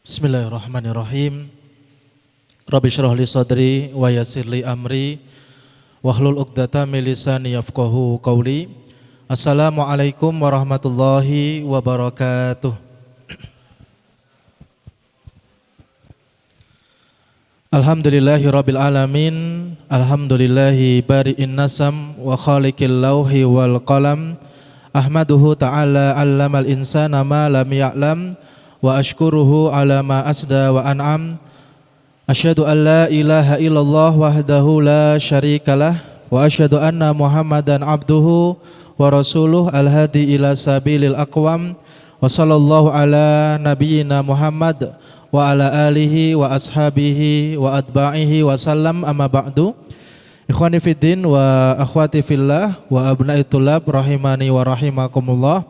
Bismillahirrahmanirrahim. Rabbi shrah li sadri wa yassir li amri wahlul 'uqdatam min lisani yafqahu qawli. Assalamualaikum warahmatullahi wabarakatuh. Alhamdulillahi rabbil alamin. Alhamdulillahi bari'in nasam wa khaliqil lauhi wal qalam. Ahmaduhu ta'ala 'allamal insana ma lam ya'lam. Wa ashkuruhu ala ma asda wa an'am. Asyhadu an la ilaha illallah wahdahu la syarikalah wa asyhadu anna Muhammadan abduhu wa rasuluh al-hadi ila sabilil aqwam. Wa sallallahu ala nabiyyina Muhammad wa ala alihi wa ashabihi wa atba'ihi wa sallam, amma ba'du. Ikhwani fiddin wa akhwati fillah wa abna'i tulab rahimani wa rahimakumullah.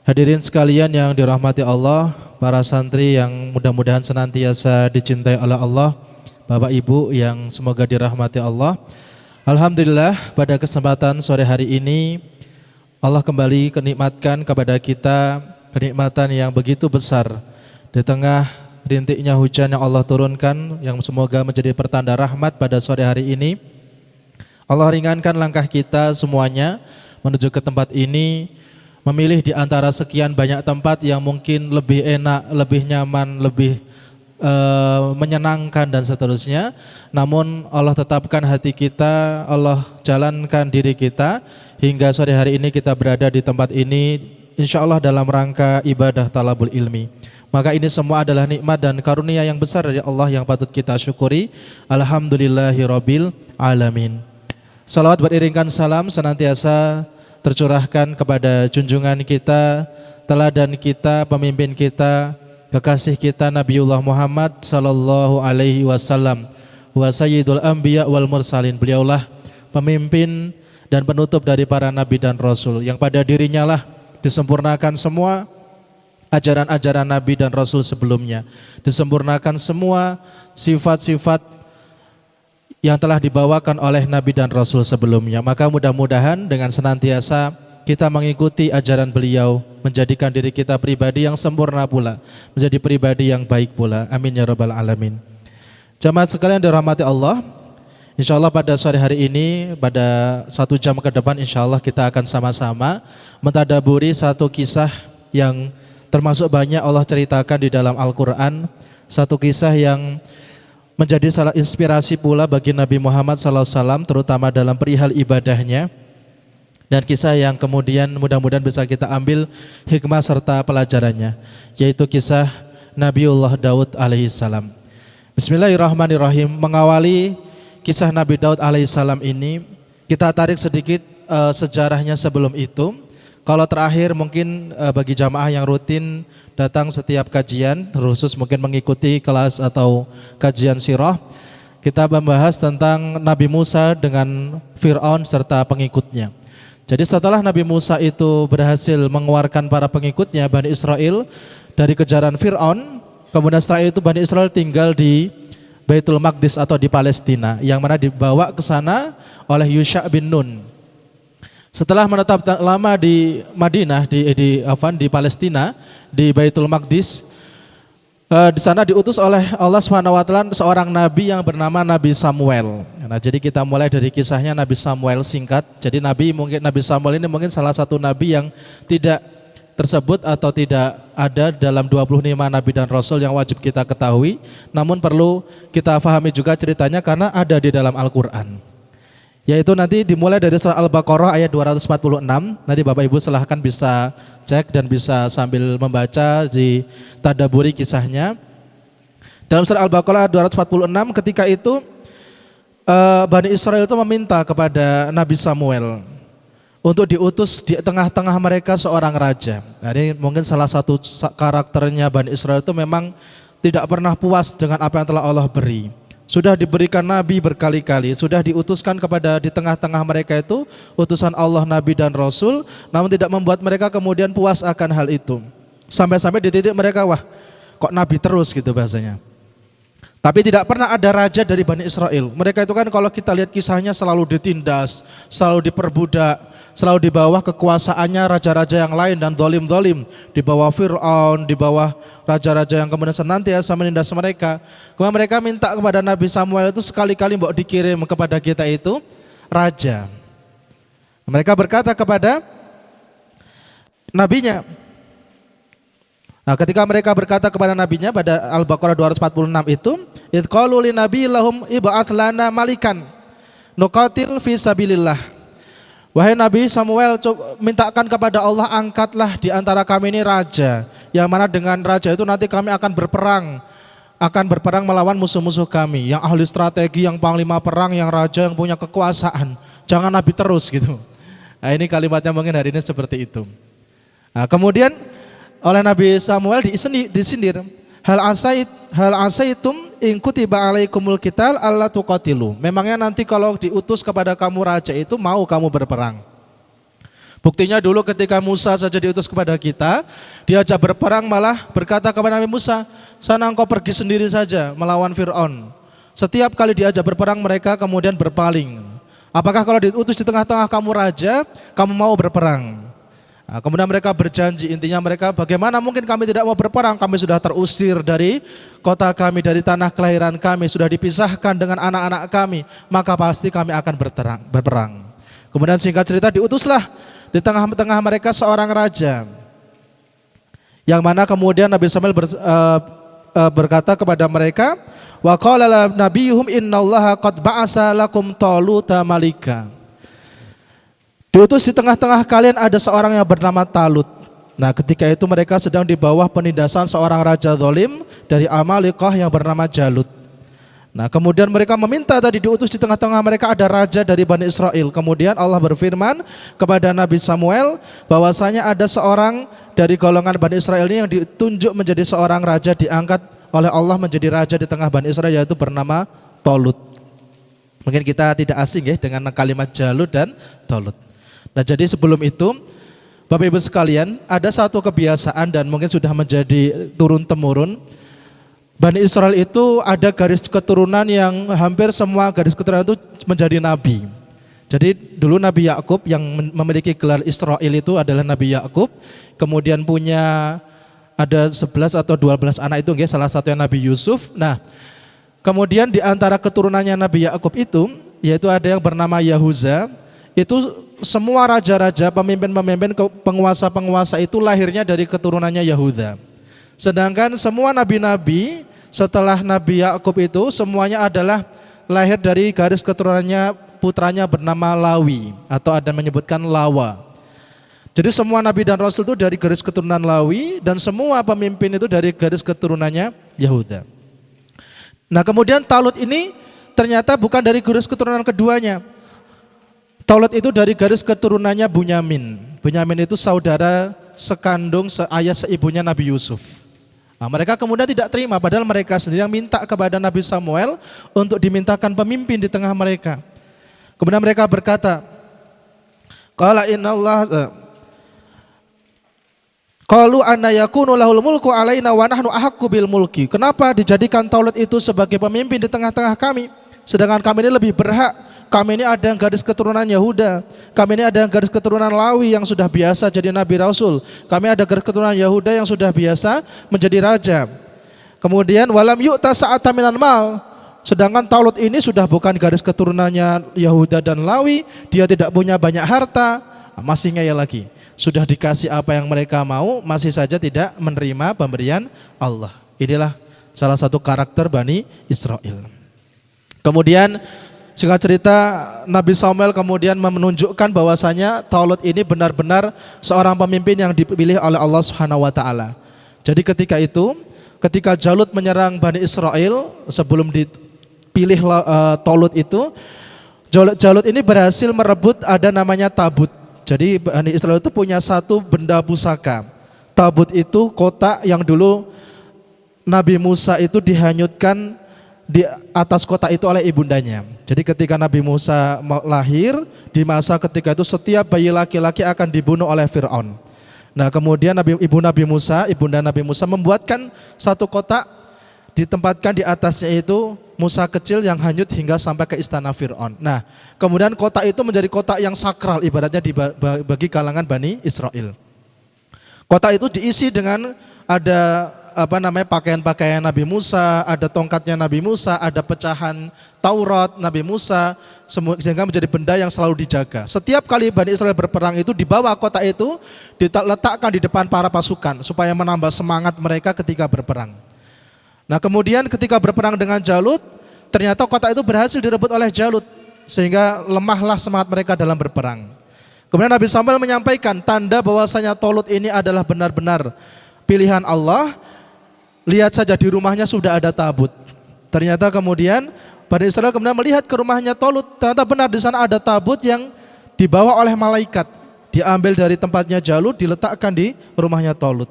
Hadirin sekalian yang dirahmati Allah, para santri yang mudah-mudahan senantiasa dicintai oleh Allah, Bapak Ibu yang semoga dirahmati Allah. Alhamdulillah, pada kesempatan sore hari ini Allah kembali kenikmatkan kepada kita kenikmatan yang begitu besar di tengah rintiknya hujan yang Allah turunkan, yang semoga menjadi pertanda rahmat pada sore hari ini. Allah ringankan langkah kita semuanya menuju ke tempat ini, memilih di antara sekian banyak tempat yang mungkin lebih enak, lebih nyaman, lebih menyenangkan dan seterusnya. Namun Allah tetapkan hati kita, Allah jalankan diri kita hingga sore hari ini kita berada di tempat ini, insya Allah dalam rangka ibadah talabul ilmi. Maka ini semua adalah nikmat dan karunia yang besar dari Allah yang patut kita syukuri. Alhamdulillahirabbil alamin. Salawat beriringkan salam senantiasa tercurahkan kepada junjungan kita, teladan kita, pemimpin kita, kekasih kita Nabiullah Muhammad sallallahu alaihi wasallam, wa sayyidul anbiya wal mursalin. Beliaulah pemimpin dan penutup dari para nabi dan rasul, yang pada dirinya lah disempurnakan semua ajaran-ajaran nabi dan rasul sebelumnya, disempurnakan semua sifat-sifat yang telah dibawakan oleh Nabi dan Rasul sebelumnya. Maka mudah-mudahan dengan senantiasa kita mengikuti ajaran beliau, menjadikan diri kita pribadi yang sempurna pula, menjadi pribadi yang baik pula. Amin ya rabbal alamin. Jamaah sekalian dirahmati Allah, insya Allah pada sore hari ini, pada 1 jam ke depan, insya Allah kita akan sama-sama mentadaburi satu kisah yang termasuk banyak Allah ceritakan di dalam Al-Quran. Satu kisah yang menjadi salah inspirasi pula bagi Nabi Muhammad SAW, terutama dalam perihal ibadahnya. Dan kisah yang kemudian mudah-mudahan bisa kita ambil hikmah serta pelajarannya, yaitu kisah Nabiullah Daud alaihissalam. Bismillahirrahmanirrahim. Mengawali kisah Nabi Daud alaihissalam ini, kita tarik sedikit sejarahnya sebelum itu. Kalau terakhir mungkin bagi jamaah yang rutin datang setiap kajian, khusus mungkin mengikuti kelas atau kajian sirah, kita membahas tentang Nabi Musa dengan Fir'aun serta pengikutnya. Jadi setelah Nabi Musa itu berhasil mengeluarkan para pengikutnya Bani Israel dari kejaran Fir'aun, kemudian setelah itu Bani Israel tinggal di Baitul Maqdis atau di Palestina, yang mana dibawa ke sana oleh Yusha bin Nun. Setelah menetap lama di Madinah, di Palestina, di Baitul Maqdis, di sana diutus oleh Allah SWT seorang nabi yang bernama Nabi Samuel. Nah, jadi kita mulai dari kisahnya Nabi Samuel singkat. Jadi Nabi Samuel ini mungkin salah satu nabi yang tidak tersebut atau tidak ada dalam 25 nabi dan rasul yang wajib kita ketahui. Namun perlu kita fahami juga ceritanya karena ada di dalam Al-Quran. Yaitu nanti dimulai dari surah Al-Baqarah ayat 246. Nanti Bapak Ibu silahkan bisa cek dan bisa sambil membaca di tadaburi kisahnya. Dalam surah Al-Baqarah 246, ketika itu Bani Israel itu meminta kepada Nabi Samuel untuk diutus di tengah-tengah mereka seorang raja. Nah, ini mungkin salah satu karakternya Bani Israel itu memang tidak pernah puas dengan apa yang telah Allah beri. Sudah diberikan nabi berkali-kali, sudah diutuskan kepada di tengah-tengah mereka itu utusan Allah, nabi dan rasul, namun tidak membuat mereka kemudian puas akan hal itu. Sampai-sampai di titik mereka, wah kok nabi terus gitu bahasanya. Tapi tidak pernah ada raja dari Bani Israel. Mereka itu kan kalau kita lihat kisahnya selalu ditindas, selalu diperbudak, selalu di bawah kekuasaannya raja-raja yang lain dan dolim-dolim, di bawah Fir'aun, di bawah raja-raja yang kemudian senantiasa menindas mereka. Kemudian mereka minta kepada Nabi Samuel itu sekali-kali mbok dikirim kepada kita itu raja. Mereka berkata kepada nabinya. Nah, ketika mereka berkata kepada nabinya pada Al-Baqarah 246 itu, idz qalu lin nabiyillahum ib'ats lana malikan nuqatil fi sabilillah. Wahai Nabi Samuel, mintakan kepada Allah, angkatlah di antara kami ini raja, yang mana dengan raja itu nanti kami akan berperang melawan musuh-musuh kami, yang ahli strategi, yang panglima perang, yang raja, yang punya kekuasaan. Jangan Nabi terus gitu. Nah, ini kalimatnya mungkin hari ini seperti itu. Nah, kemudian oleh Nabi Samuel disindir, hal asaitum in kutiba alaikumul qital alla tuqatilu. Memangnya nanti kalau diutus kepada kamu raja itu mau kamu berperang? Buktinya dulu ketika Musa saja diutus kepada kita, diajak berperang malah berkata kepada Nabi Musa, sana engkau pergi sendiri saja melawan Fir'aun. Setiap kali diajak berperang mereka kemudian berpaling. Apakah kalau diutus di tengah-tengah kamu raja, kamu mau berperang? Nah, kemudian mereka berjanji, intinya mereka, bagaimana mungkin kami tidak mau berperang, kami sudah terusir dari kota kami, dari tanah kelahiran kami, sudah dipisahkan dengan anak-anak kami, maka pasti kami akan berperang. Kemudian singkat cerita diutuslah di tengah-tengah mereka seorang raja, yang mana kemudian Nabi Samuel berkata kepada mereka, wa qala nabiyuhum innallaha qad ba'asa lakum taluta malika. Diutus di tengah-tengah kalian ada seorang yang bernama Talut. Nah, ketika itu mereka sedang di bawah penindasan seorang raja zalim dari Amalikah yang bernama Jalut. Nah, kemudian mereka meminta tadi diutus di tengah-tengah mereka ada raja dari Bani Israel. Kemudian Allah berfirman kepada Nabi Samuel bahwasanya ada seorang dari golongan Bani Israel ini yang ditunjuk menjadi seorang raja, diangkat oleh Allah menjadi raja di tengah Bani Israel, yaitu bernama Talut. Mungkin kita tidak asing ya dengan kalimat Jalut dan Talut. Nah, jadi sebelum itu Bapak Ibu sekalian, ada satu kebiasaan dan mungkin sudah menjadi turun-temurun. Bani Israel itu ada garis keturunan yang hampir semua garis keturunan itu menjadi nabi. Jadi dulu Nabi Yakub yang memiliki gelar Israel itu adalah Nabi Yakub. Kemudian punya ada 11 atau 12 anak itu, salah satunya Nabi Yusuf. Nah, kemudian di antara keturunannya Nabi Yakub itu, yaitu ada yang bernama Yahuza. Itu semua raja-raja, pemimpin-pemimpin, penguasa-penguasa itu lahirnya dari keturunannya Yahuda. Sedangkan semua nabi-nabi setelah Nabi Yakub itu semuanya adalah lahir dari garis keturunannya putranya bernama Lawi, atau ada menyebutkan Lawa. Jadi semua nabi dan rasul itu dari garis keturunan Lawi, dan semua pemimpin itu dari garis keturunannya Yahuda. Nah, kemudian Talut ini ternyata bukan dari garis keturunan keduanya. Talut itu dari garis keturunannya Bunyamin. Bunyamin itu saudara sekandung, seayah seibunya Nabi Yusuf. Nah, mereka kemudian tidak terima, padahal mereka sendiri yang minta kepada Nabi Samuel untuk dimintakan pemimpin di tengah mereka. Kemudian mereka berkata, qala innallah qalu anna yakunu lahul mulku alaina wa nahnu ahaqqu bil mulki. Kenapa dijadikan Talut itu sebagai pemimpin di tengah-tengah kami, sedangkan kami ini lebih berhak? Kami ini ada yang garis keturunan Yahuda, kami ini ada yang garis keturunan Lawi yang sudah biasa jadi Nabi Rasul, kami ada garis keturunan Yahuda yang sudah biasa menjadi raja. Kemudian walam yu'ta sa'atan minal mal, sedangkan Talut ini sudah bukan garis keturunannya Yahuda dan Lawi, dia tidak punya banyak harta, masih ngeyel lagi. Sudah dikasih apa yang mereka mau, masih saja tidak menerima pemberian Allah. Inilah salah satu karakter Bani Israel. Kemudian singkat cerita, Nabi Samuel kemudian menunjukkan bahwasanya Talut ini benar-benar seorang pemimpin yang dipilih oleh Allah Subhanahu wa taala. Jadi ketika Jalut menyerang Bani Israel, sebelum dipilih Talut itu, Jalut ini berhasil merebut ada namanya tabut. Jadi Bani Israel itu punya satu benda pusaka. Tabut itu kotak yang dulu Nabi Musa itu dihanyutkan di atas kota itu oleh ibundanya. Jadi ketika Nabi Musa lahir, di masa ketika itu setiap bayi laki-laki akan dibunuh oleh Fir'aun. Nah, kemudian ibunda Nabi Musa membuatkan satu kotak, ditempatkan di atasnya itu Musa kecil yang hanyut hingga sampai ke istana Fir'aun. Nah, kemudian kota itu menjadi kota yang sakral ibaratnya bagi kalangan Bani Israel. Kota itu diisi dengan ada pakaian-pakaian Nabi Musa, ada tongkatnya Nabi Musa, ada pecahan Taurat Nabi Musa, sehingga menjadi benda yang selalu dijaga. Setiap kali Bani Israel berperang itu di bawah kota itu diletakkan di depan para pasukan supaya menambah semangat mereka ketika berperang. Nah, kemudian ketika berperang dengan Jalut, ternyata kota itu berhasil direbut oleh Jalut sehingga lemahlah semangat mereka dalam berperang. Kemudian Nabi Samuel menyampaikan tanda bahwasanya Tolut ini adalah benar-benar pilihan Allah. Lihat saja di rumahnya sudah ada tabut. Ternyata kemudian Bani Israel kemudian melihat ke rumahnya Tolut, ternyata benar di sana ada tabut yang dibawa oleh malaikat, diambil dari tempatnya Jalut, diletakkan di rumahnya Tolut.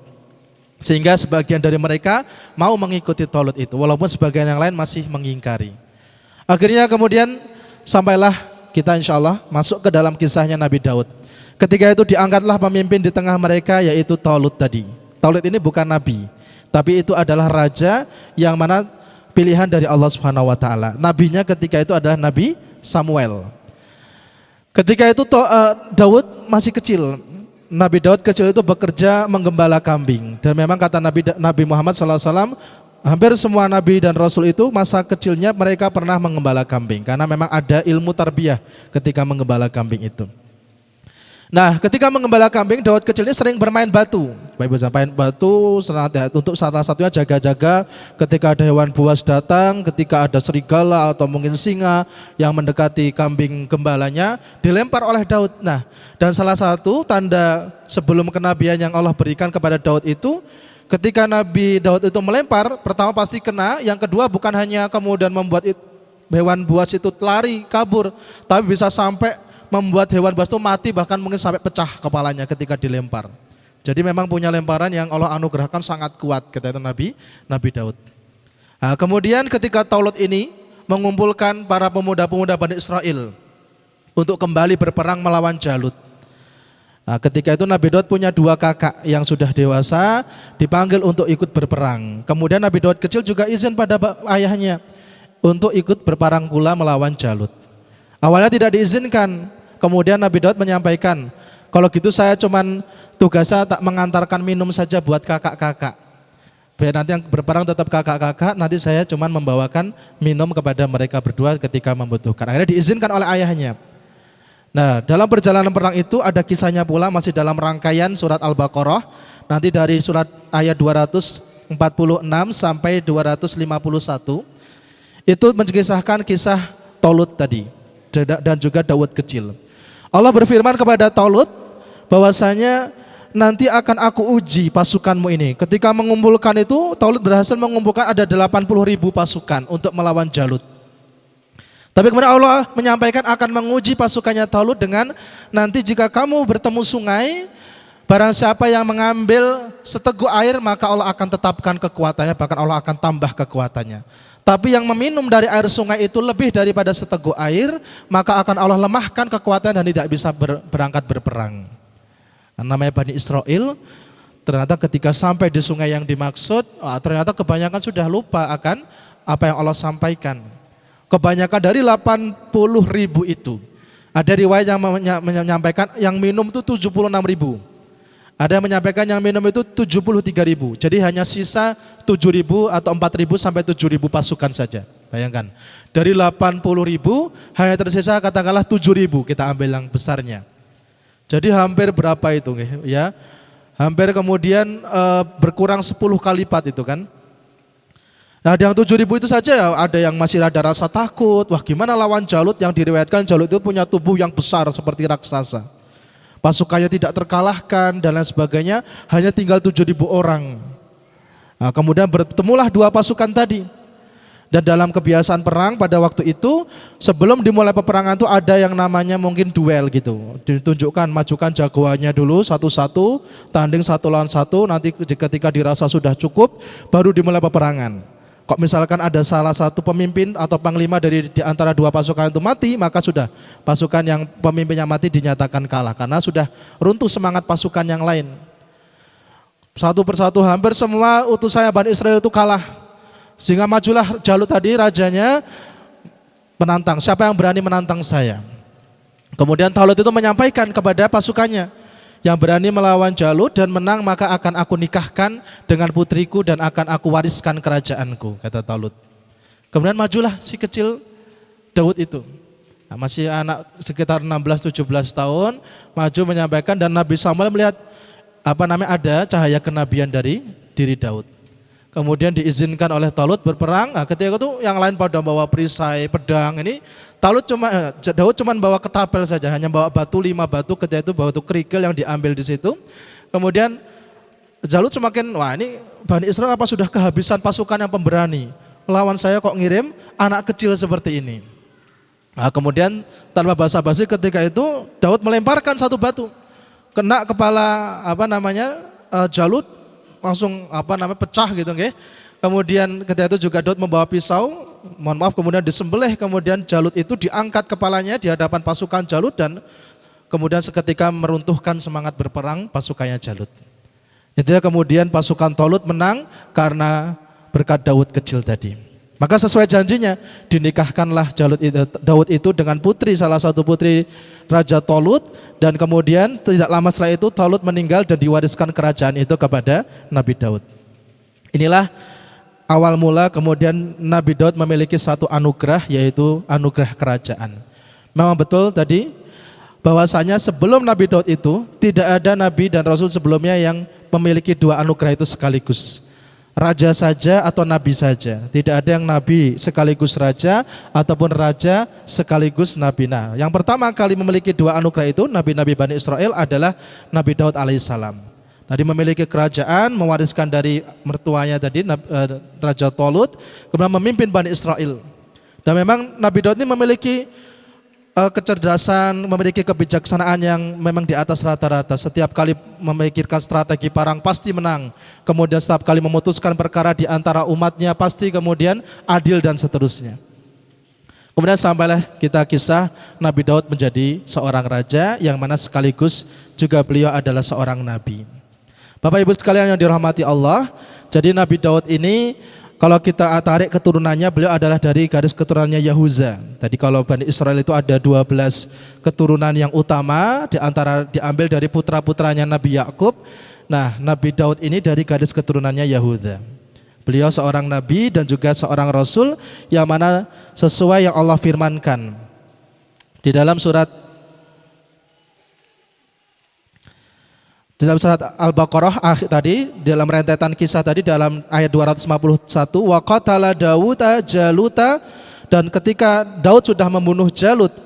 Sehingga sebagian dari mereka mau mengikuti Tolut itu, walaupun sebagian yang lain masih mengingkari. Akhirnya kemudian sampailah kita insya Allah masuk ke dalam kisahnya Nabi Daud. Ketika itu diangkatlah pemimpin di tengah mereka, yaitu Tolut tadi. Tolut ini bukan nabi, tapi itu adalah raja yang mana pilihan dari Allah Subhanahu wa taala. Nabinya ketika itu adalah Nabi Samuel. Ketika itu Daud masih kecil. Nabi Daud kecil itu bekerja menggembala kambing, dan memang kata Nabi Muhammad SAW, hampir semua nabi dan rasul itu masa kecilnya mereka pernah menggembala kambing, karena memang ada ilmu tarbiyah ketika menggembala kambing itu. Nah, ketika menggembala kambing, Daud kecil ini sering bermain batu. Main batu untuk salah satunya jaga-jaga ketika ada hewan buas datang, ketika ada serigala atau mungkin singa yang mendekati kambing gembalanya, dilempar oleh Daud. Nah, dan salah satu tanda sebelum kenabian yang Allah berikan kepada Daud itu, ketika Nabi Daud itu melempar, pertama pasti kena, yang kedua bukan hanya kemudian membuat hewan buas itu lari, kabur, tapi bisa sampai membuat hewan buas itu mati, bahkan mungkin sampai pecah kepalanya ketika dilempar. Jadi memang punya lemparan yang Allah anugerahkan sangat kuat, kata itu Nabi Daud. Nah, kemudian ketika Tolut ini mengumpulkan para pemuda-pemuda Bani Israel untuk kembali berperang melawan Jalut. Nah, ketika itu Nabi Daud punya 2 kakak yang sudah dewasa, dipanggil untuk ikut berperang. Kemudian Nabi Daud kecil juga izin pada ayahnya untuk ikut berperang pula melawan Jalut. Awalnya tidak diizinkan. Kemudian Nabi Daud menyampaikan, kalau gitu saya cuman tugasnya tak mengantarkan minum saja buat kakak-kakak. Biar nanti yang berperang tetap kakak-kakak, nanti saya cuman membawakan minum kepada mereka berdua ketika membutuhkan. Akhirnya diizinkan oleh ayahnya. Nah, dalam perjalanan perang itu ada kisahnya pula, masih dalam rangkaian surat Al-Baqarah. Nanti dari surat ayat 246 sampai 251. Itu mengisahkan kisah Tolut tadi dan juga Daud kecil. Allah berfirman kepada Tolut bahwasanya nanti akan aku uji pasukanmu ini. Ketika mengumpulkan itu, Tolut berhasil mengumpulkan ada 80.000 pasukan untuk melawan Jalut. Tapi kemudian Allah menyampaikan akan menguji pasukannya Tolut dengan nanti jika kamu bertemu sungai, barang siapa yang mengambil seteguk air maka Allah akan tetapkan kekuatannya, bahkan Allah akan tambah kekuatannya. Tapi yang meminum dari air sungai itu lebih daripada seteguk air, maka akan Allah lemahkan kekuatan dan tidak bisa berangkat berperang. Namanya Bani Israel, ternyata ketika sampai di sungai yang dimaksud, ternyata kebanyakan sudah lupa akan apa yang Allah sampaikan. Kebanyakan dari 80.000 itu, ada riwayat yang menyampaikan yang minum itu 76.000. Ada yang menyampaikan yang minum itu 73.000. Jadi hanya sisa 7.000 atau 4.000 sampai 7.000 pasukan saja. Bayangkan, dari 80.000 hanya tersisa katakanlah 7.000, kita ambil yang besarnya. Jadi hampir berapa itu ya? Hampir kemudian berkurang 10 kali lipat itu kan. Nah, yang 7.000 itu saja ada yang masih ada rasa takut. Wah, gimana lawan Jalut yang diriwayatkan Jalut itu punya tubuh yang besar seperti raksasa. Pasukannya tidak terkalahkan dan lain sebagainya, hanya tinggal 7.000 orang. Nah, kemudian bertemulah 2 pasukan tadi. Dan dalam kebiasaan perang pada waktu itu, sebelum dimulai peperangan itu ada yang namanya mungkin duel gitu. Ditunjukkan, majukan jagoannya dulu satu-satu, tanding 1 lawan 1, nanti ketika dirasa sudah cukup, baru dimulai peperangan. Kok misalkan ada salah satu pemimpin atau panglima di antara 2 pasukan itu mati, maka sudah pasukan yang pemimpinnya mati dinyatakan kalah karena sudah runtuh semangat pasukan yang lain. Satu persatu hampir semua utusannya Bani Israel itu kalah. Sehingga majulah Jalut tadi rajanya menantang, siapa yang berani menantang saya. Kemudian Talut itu menyampaikan kepada pasukannya, yang berani melawan Jalut dan menang maka akan aku nikahkan dengan putriku dan akan aku wariskan kerajaanku, kata Talut. Kemudian majulah si kecil Daud itu. Nah, masih anak sekitar 16-17 tahun, maju menyampaikan dan Nabi Samuel melihat ada cahaya kenabian dari diri Daud. Kemudian diizinkan oleh Talut berperang. Nah, ketika itu yang lain pada bawa perisai, pedang. Ini Daud cuma bawa ketapel saja, hanya bawa batu 5 batu. Ketika itu batu kerikil yang diambil di situ. Kemudian Jalut semakin, wah ini Bani Israel apa sudah kehabisan pasukan yang pemberani. Lawan saya kok ngirim anak kecil seperti ini. Nah, kemudian tanpa basa-basi ketika itu Daud melemparkan satu batu kena kepala Jalut, langsung pecah gitu nggih. Kemudian ketika itu juga Daud membawa pisau, kemudian disembelih, kemudian Jalut itu diangkat kepalanya di hadapan pasukan Jalut dan kemudian seketika meruntuhkan semangat berperang pasukannya Jalut. Intinya kemudian pasukan Talut menang karena berkat Daud kecil tadi. Maka sesuai janjinya dinikahkanlah Daud itu dengan putri, salah satu putri Raja Talut, dan kemudian tidak lama setelah itu Talut meninggal dan diwariskan kerajaan itu kepada Nabi Daud. Inilah awal mula kemudian Nabi Daud memiliki satu anugerah, yaitu anugerah kerajaan. Memang betul tadi bahwasanya sebelum Nabi Daud itu tidak ada nabi dan rasul sebelumnya yang memiliki dua anugerah itu sekaligus. Raja saja atau nabi saja. Tidak ada yang nabi sekaligus raja ataupun raja sekaligus nabi. Nah, yang pertama kali memiliki dua anugerah itu nabi-nabi Bani Israel adalah Nabi Daud alaihissalam. Tadi memiliki kerajaan, mewariskan dari mertuanya tadi Raja Talut, kemudian memimpin Bani Israel. Dan memang Nabi Daud ini memiliki kecerdasan, memiliki kebijaksanaan yang memang di atas rata-rata. Setiap kali memikirkan strategi perang pasti menang. Kemudian setiap kali memutuskan perkara di antara umatnya pasti kemudian adil dan seterusnya. Kemudian sampailah kita kisah Nabi Daud menjadi seorang raja yang mana sekaligus juga beliau adalah seorang nabi. Bapak Ibu sekalian yang dirahmati Allah, jadi Nabi Daud ini kalau kita tarik keturunannya, beliau adalah dari garis keturunannya Yahuza. Tadi kalau Bani Israel itu ada 12 keturunan yang utama, diambil dari putra-putranya Nabi Yakub. Nah, Nabi Daud ini dari garis keturunannya Yahuza. Beliau seorang nabi dan juga seorang rasul yang mana sesuai yang Allah firmankan. Di dalam surat Al-Baqarah tadi, dalam rentetan kisah tadi dalam ayat 251, wa qatala Dawuda Jaluta, dan ketika Daud sudah membunuh Jalut,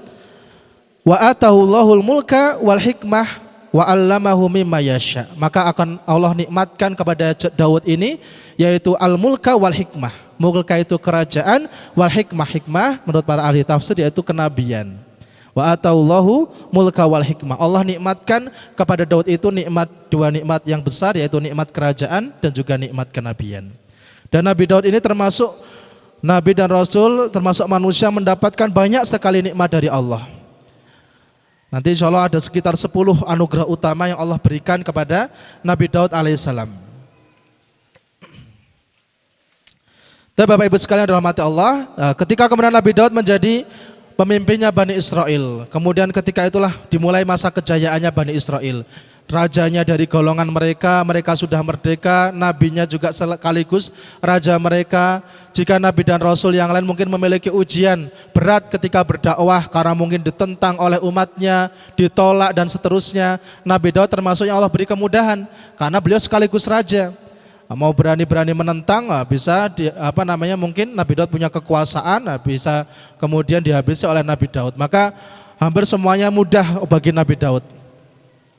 wa atahullahul mulka wal hikmah wa 'allamahu mimma yasha, maka akan Allah nikmatkan kepada Daud ini yaitu al-mulka wal hikmah. Mulka itu kerajaan, wal hikmah menurut para ahli tafsir yaitu kenabian. Wa ataulahu mulka wal hikmah. Allah nikmatkan kepada Daud itu dua nikmat yang besar, yaitu nikmat kerajaan dan juga nikmat kenabian. Dan Nabi Daud ini termasuk nabi dan rasul, termasuk manusia mendapatkan banyak sekali nikmat dari Allah. Nanti insya Allah ada sekitar 10 anugerah utama yang Allah berikan kepada Nabi Daud alaihissalam. Dan Bapak Ibu sekalian dirahmati Allah, ketika kemudian Nabi Daud menjadi pemimpinnya Bani Israel. Kemudian ketika itulah dimulai masa kejayaannya Bani Israel. Rajanya dari golongan mereka sudah merdeka, nabinya juga sekaligus raja mereka. Jika nabi dan rasul yang lain mungkin memiliki ujian berat ketika berdakwah karena mungkin ditentang oleh umatnya, ditolak dan seterusnya, Nabi Daud termasuk yang Allah beri kemudahan karena beliau sekaligus raja. Mau berani-berani menentang, bisa mungkin Nabi Daud punya kekuasaan, bisa kemudian dihabisi oleh Nabi Daud. Maka hampir semuanya mudah bagi Nabi Daud.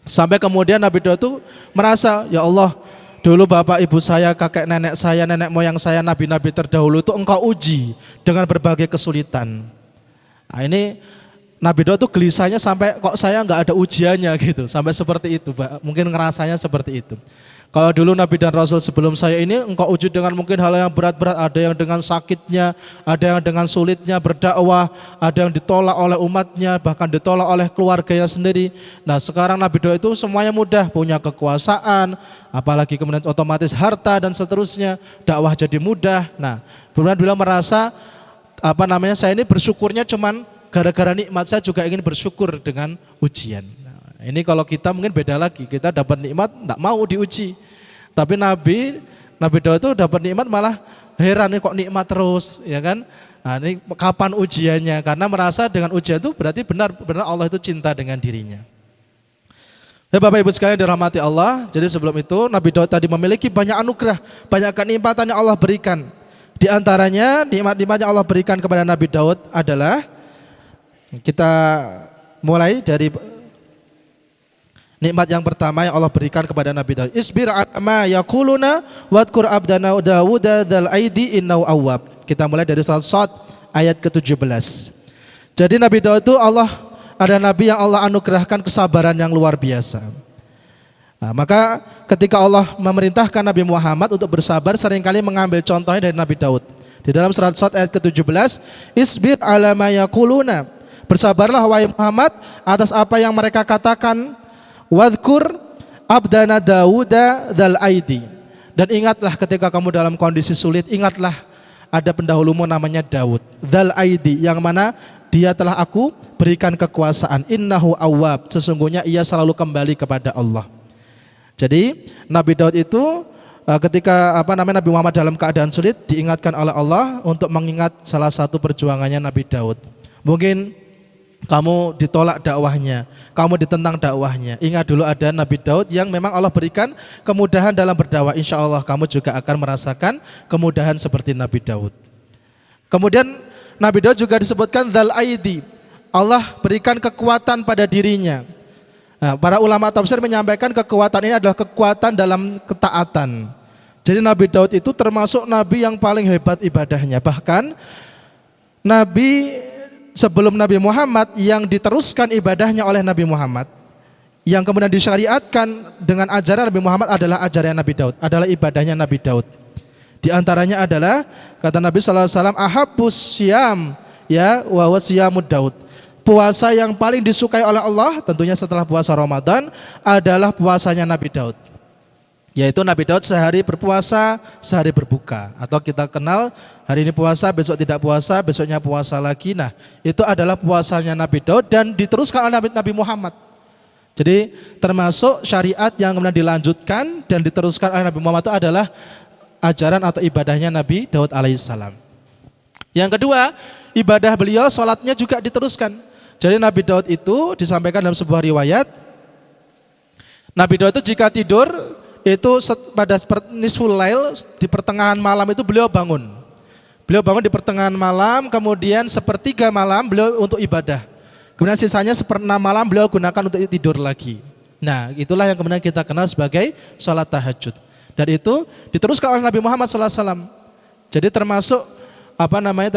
Sampai kemudian Nabi Daud itu merasa, ya Allah, dulu bapak ibu saya, kakek nenek saya, nenek moyang saya, nabi-nabi terdahulu itu engkau uji dengan berbagai kesulitan. Nah, ini Nabi Daud itu gelisahnya sampai kok saya nggak ada ujiannya gitu, sampai seperti itu, mungkin ngerasanya seperti itu. Kalau dulu Nabi dan Rasul sebelum saya ini engkau uji dengan mungkin hal yang berat-berat, ada yang dengan sakitnya, ada yang dengan sulitnya berdakwah, ada yang ditolak oleh umatnya, bahkan ditolak oleh keluarganya sendiri. Nah sekarang Nabi Daud itu semuanya mudah, punya kekuasaan, apalagi kemudian otomatis harta dan seterusnya, dakwah jadi mudah. Nah kemudian beliau merasa saya ini bersyukurnya cuman gara-gara nikmat, saya juga ingin bersyukur dengan ujian. Ini kalau kita mungkin beda lagi, kita dapat nikmat tidak mau diuji. Tapi Nabi Daud itu dapat nikmat malah heran nih kok nikmat terus, ya kan? Nah, ini kapan ujiannya? Karena merasa dengan ujian itu berarti benar-benar Allah itu cinta dengan dirinya. Ya Bapak Ibu sekalian dirahmati Allah. Jadi sebelum itu Nabi Daud tadi memiliki banyak anugerah, banyak kenikmatan yang Allah berikan. Di antaranya nikmat-nikmat yang Allah berikan kepada Nabi Daud adalah, kita mulai dari nikmat yang pertama yang Allah berikan kepada Nabi Daud. Isbir ma yaquluna wadhkur abdana Daud dzal aidi innahu awwab. Kita mulai dari surat Shad ayat ke-17. Jadi Nabi Daud itu ada nabi yang Allah anugerahkan kesabaran yang luar biasa. Nah, maka ketika Allah memerintahkan Nabi Muhammad untuk bersabar, seringkali mengambil contohnya dari Nabi Daud. Di dalam surat Shad ayat ke-17, Isbir ala ma yaquluna. Bersabarlah wahai Muhammad atas apa yang mereka katakan. Wadhkur abdana Dawuda dzal aidi. Dan ingatlah ketika kamu dalam kondisi sulit, ingatlah ada pendahulumu namanya Daud dzal aidi, yang mana dia telah aku berikan kekuasaan. Innahu awwab, sesungguhnya ia selalu kembali kepada Allah. Jadi Nabi Daud itu ketika Nabi Muhammad dalam keadaan sulit diingatkan oleh Allah untuk mengingat salah satu perjuangannya Nabi Daud. Mungkin kamu ditolak dakwahnya, kamu ditentang dakwahnya. Ingat dulu ada Nabi Daud yang memang Allah berikan kemudahan dalam berdakwah. Insya Allah kamu juga akan merasakan kemudahan seperti Nabi Daud. Kemudian Nabi Daud juga disebutkan dzal aidi. Allah berikan kekuatan pada dirinya. Nah, para ulama tafsir menyampaikan kekuatan ini adalah kekuatan dalam ketaatan. Jadi Nabi Daud itu termasuk Nabi yang paling hebat ibadahnya. Bahkan Nabi sebelum Nabi Muhammad yang diteruskan ibadahnya oleh Nabi Muhammad, yang kemudian disyariatkan dengan ajaran Nabi Muhammad adalah ajaran Nabi Daud, adalah ibadahnya Nabi Daud. Di antaranya adalah kata Nabi sallallahu alaihi wasallam, ahabbus syiyam ya wa siyamud Daud. Puasa yang paling disukai oleh Allah tentunya setelah puasa Ramadan adalah puasanya Nabi Daud. Yaitu Nabi Daud sehari berpuasa, sehari berbuka. Atau kita kenal hari ini puasa, besok tidak puasa, besoknya puasa lagi. Nah itu adalah puasanya Nabi Daud dan diteruskan oleh Nabi Muhammad. Jadi termasuk syariat yang kemudian dilanjutkan dan diteruskan oleh Nabi Muhammad itu adalah ajaran atau ibadahnya Nabi Daud alaihissalam. Yang kedua, ibadah beliau, sholatnya juga diteruskan. Jadi Nabi Daud itu disampaikan dalam sebuah riwayat, Nabi Daud itu jika tidur itu pada nisful lail, di pertengahan malam itu beliau bangun. Beliau bangun di pertengahan malam, kemudian sepertiga malam beliau untuk ibadah. Kemudian sisanya seperenam malam beliau gunakan untuk tidur lagi. Nah itulah yang kemudian kita kenal sebagai sholat tahajud. Dan itu diteruskan oleh Nabi Muhammad SAW. Jadi termasuk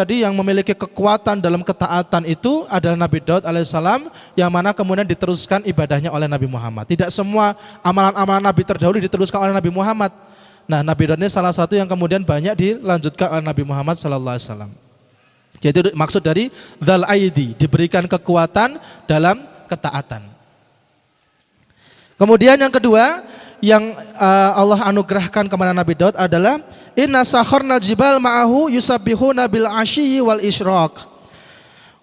yang memiliki kekuatan dalam ketaatan itu adalah Nabi Daud alaihissalam, yang mana kemudian diteruskan ibadahnya oleh Nabi Muhammad. Tidak semua amalan-amalan Nabi terdahulu diteruskan oleh Nabi Muhammad. Nah Nabi Daud ini salah satu yang kemudian banyak dilanjutkan oleh Nabi Muhammad SAW. Jadi maksud dari dzal aidi, diberikan kekuatan dalam ketaatan. Kemudian yang kedua yang Allah anugerahkan kepada Nabi Daud adalah inna sakharna jibal ma'ahu yusabbihuna bil asyi wal isyraq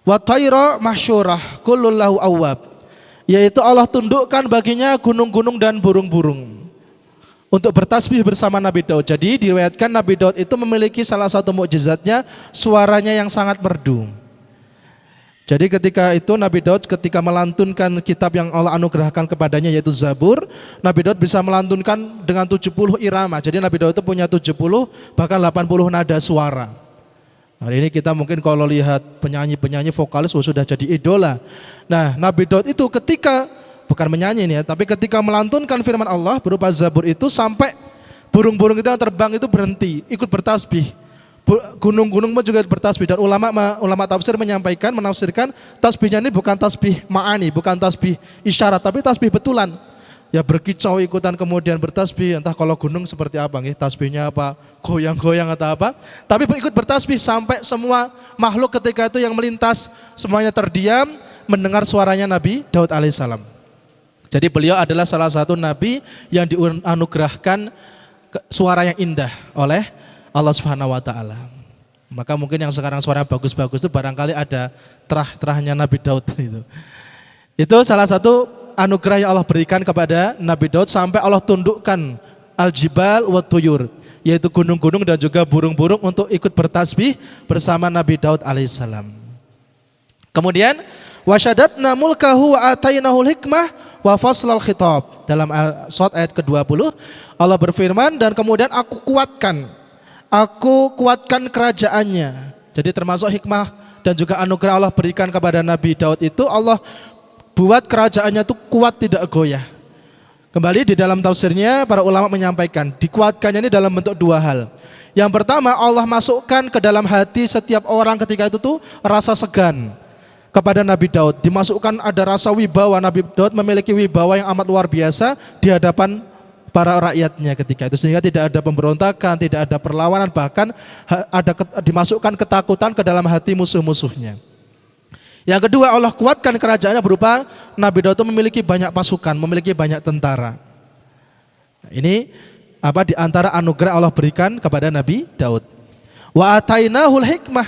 wa tayra mahsyurah kullun lahu awwab. Yaitu Allah tundukkan baginya gunung-gunung dan burung-burung untuk bertasbih bersama Nabi Daud. Jadi diriwayatkan Nabi Daud itu memiliki salah satu mukjizatnya, suaranya yang sangat merdu. Jadi ketika itu Nabi Daud ketika melantunkan kitab yang Allah anugerahkan kepadanya yaitu Zabur, Nabi Daud bisa melantunkan dengan 70 irama. Jadi Nabi Daud itu punya 70 bahkan 80 nada suara. Hari ini kita mungkin kalau lihat penyanyi-penyanyi vokalis sudah jadi idola. Nah Nabi Daud itu ketika bukan menyanyi nih ya, tapi ketika melantunkan firman Allah berupa Zabur itu sampai burung-burung itu yang terbang itu berhenti, ikut bertasbih. Gunung-gunung juga bertasbih. Dan ulama tafsir menafsirkan tasbihnya ini bukan tasbih ma'ani, bukan tasbih isyarat, tapi tasbih betulan. ya berkicau ikutan kemudian bertasbih, entah kalau gunung seperti apa nggih, tasbihnya apa goyang-goyang atau apa, tapi ikut bertasbih sampai semua makhluk ketika itu yang melintas semuanya terdiam mendengar suaranya Nabi Daud alaihissalam. Jadi beliau adalah salah satu nabi yang dianugerahkan suara yang indah oleh Allah Subhanahu wa taala. Maka mungkin yang sekarang suara bagus-bagus itu barangkali ada terah-terahnya Nabi Daud itu. Itu salah satu anugerah yang Allah berikan kepada Nabi Daud sampai Allah tundukkan al-jibal wa tuyur, yaitu gunung-gunung dan juga burung-burung untuk ikut bertasbih bersama Nabi Daud alaihissalam. Kemudian wasyadatna mulkahu wa atainahul hikmah wa faslal khitab. Dalam surat ayat ke-20 Allah berfirman, dan kemudian aku kuatkan kerajaannya. Jadi termasuk hikmah dan juga anugerah Allah berikan kepada Nabi Daud itu, Allah buat kerajaannya itu kuat, tidak goyah. Kembali di dalam tafsirnya para ulama menyampaikan dikuatkannya ini dalam bentuk dua hal. Yang pertama, Allah masukkan ke dalam hati setiap orang ketika itu tuh rasa segan kepada Nabi Daud. Dimasukkan ada rasa wibawa, Nabi Daud memiliki wibawa yang amat luar biasa di hadapan para rakyatnya ketika itu, sehingga tidak ada pemberontakan, tidak ada perlawanan, bahkan dimasukkan ketakutan ke dalam hati musuh-musuhnya. Yang kedua, Allah kuatkan kerajaannya berupa Nabi Daud itu memiliki banyak pasukan, memiliki banyak tentara. Ini di antara anugerah Allah berikan kepada Nabi Daud. Wa atainahul hikmah,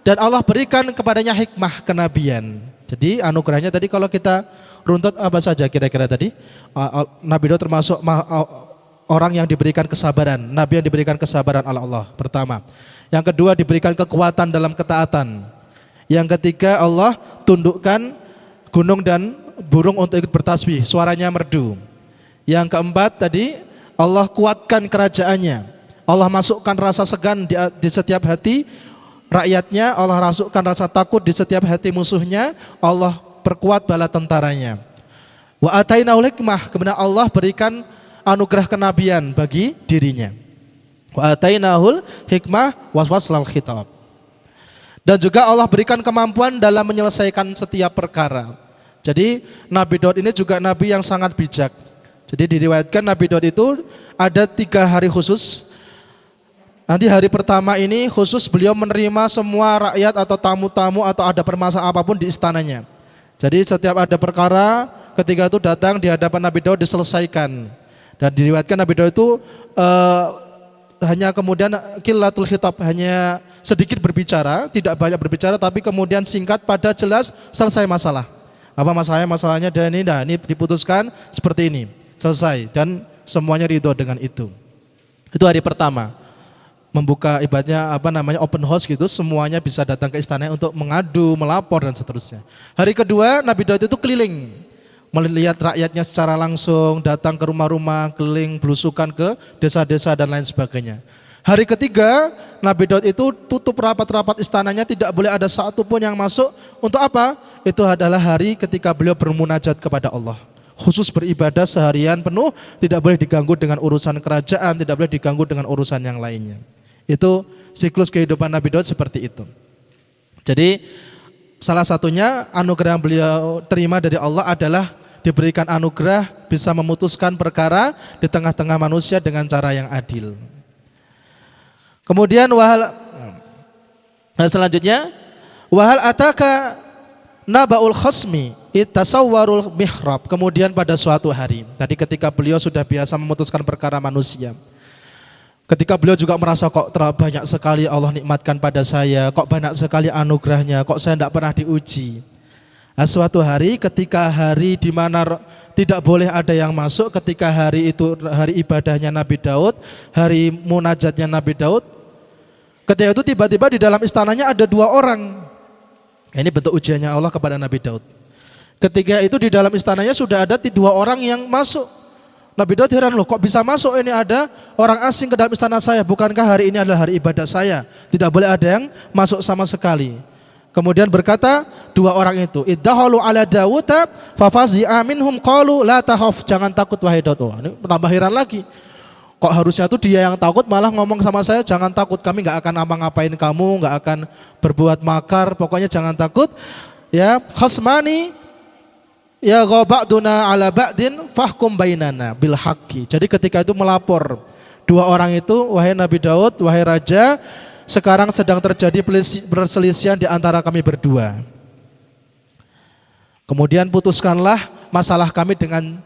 dan Allah berikan kepadanya hikmah kenabian. Jadi anugerahnya tadi kalau kita runtut apa saja kira-kira tadi? Nabi Daud termasuk orang yang diberikan kesabaran, nabi yang diberikan kesabaran oleh Allah pertama. Yang kedua, diberikan kekuatan dalam ketaatan. Yang ketiga, Allah tundukkan gunung dan burung untuk ikut bertasbih, suaranya merdu. Yang keempat tadi, Allah kuatkan kerajaannya. Allah masukkan rasa segan di setiap hati rakyatnya, Allah masukkan rasa takut di setiap hati musuhnya, Allah perkuat bala tentaranya. Wa atainahul hikmah, kemudian Allah berikan anugerah kenabian bagi dirinya. Wa atainahul hikmah wa faslal khitab. Dan juga Allah berikan kemampuan dalam menyelesaikan setiap perkara. Jadi Nabi Daud ini juga nabi yang sangat bijak. Jadi diriwayatkan Nabi Daud itu ada 3 hari khusus. Nanti hari pertama ini khusus beliau menerima semua rakyat atau tamu-tamu atau ada permasalahan apapun di istananya. Jadi setiap ada perkara ketika itu datang di hadapan Nabi Daud diselesaikan. Dan diriwayatkan Nabi Daud itu hanya kemudian qillatul khitab, hanya sedikit berbicara, tidak banyak berbicara, tapi kemudian singkat, padat, jelas, selesai masalah. Apa masalahnya? Masalahnya dan ini diputuskan seperti ini, selesai, dan semuanya ridho dengan itu. Itu hari pertama. Membuka ibaratnya open house gitu, semuanya bisa datang ke istana untuk mengadu, melapor dan seterusnya. Hari kedua Nabi Daud itu keliling, melihat rakyatnya secara langsung, datang ke rumah-rumah, keliling belusukan ke desa-desa dan lain sebagainya. Hari ketiga Nabi Daud itu tutup rapat-rapat istananya, tidak boleh ada satu pun yang masuk. Untuk apa? Itu adalah hari ketika beliau bermunajat kepada Allah. Khusus beribadah seharian penuh, tidak boleh diganggu dengan urusan kerajaan, tidak boleh diganggu dengan urusan yang lainnya. Itu siklus kehidupan Nabi Daud seperti itu. Jadi salah satunya anugerah yang beliau terima dari Allah adalah diberikan anugerah bisa memutuskan perkara di tengah-tengah manusia dengan cara yang adil. Kemudian selanjutnya wahal ataka nabaul khasmi itasawwarul mihrab. Kemudian pada suatu hari, tadi ketika beliau sudah biasa memutuskan perkara manusia, ketika beliau juga merasa kok banyak sekali Allah nikmatkan pada saya, kok banyak sekali anugerahnya, kok saya tidak pernah diuji. Nah, suatu hari ketika hari di mana tidak boleh ada yang masuk, ketika hari itu hari ibadahnya Nabi Daud, hari munajatnya Nabi Daud, ketika itu tiba-tiba di dalam istananya ada 2 orang. Ini bentuk ujiannya Allah kepada Nabi Daud. Ketika itu di dalam istananya sudah ada 2 orang yang masuk. Nabi Daud heran, loh kok bisa masuk, ini ada orang asing ke dalam istana saya, bukankah hari ini adalah hari ibadah saya? Tidak boleh ada yang masuk sama sekali. Kemudian berkata 2 orang itu, iddahalu ala Dawud fafazi'a minhum qalu la tahaf, jangan takut wahai Daud. Oh, ini tambah heran lagi. Kok harusnya tuh dia yang takut, malah ngomong sama saya jangan takut, kami enggak akan apa-ngapain kamu, enggak akan berbuat makar, pokoknya jangan takut. Ya, khasmani ya ba'duna ala ba'din fahkum bainana bil haqqi. Jadi ketika itu melapor dua orang itu, wahai Nabi Daud, wahai raja, sekarang sedang terjadi perselisihan di antara kami berdua. Kemudian putuskanlah masalah kami dengan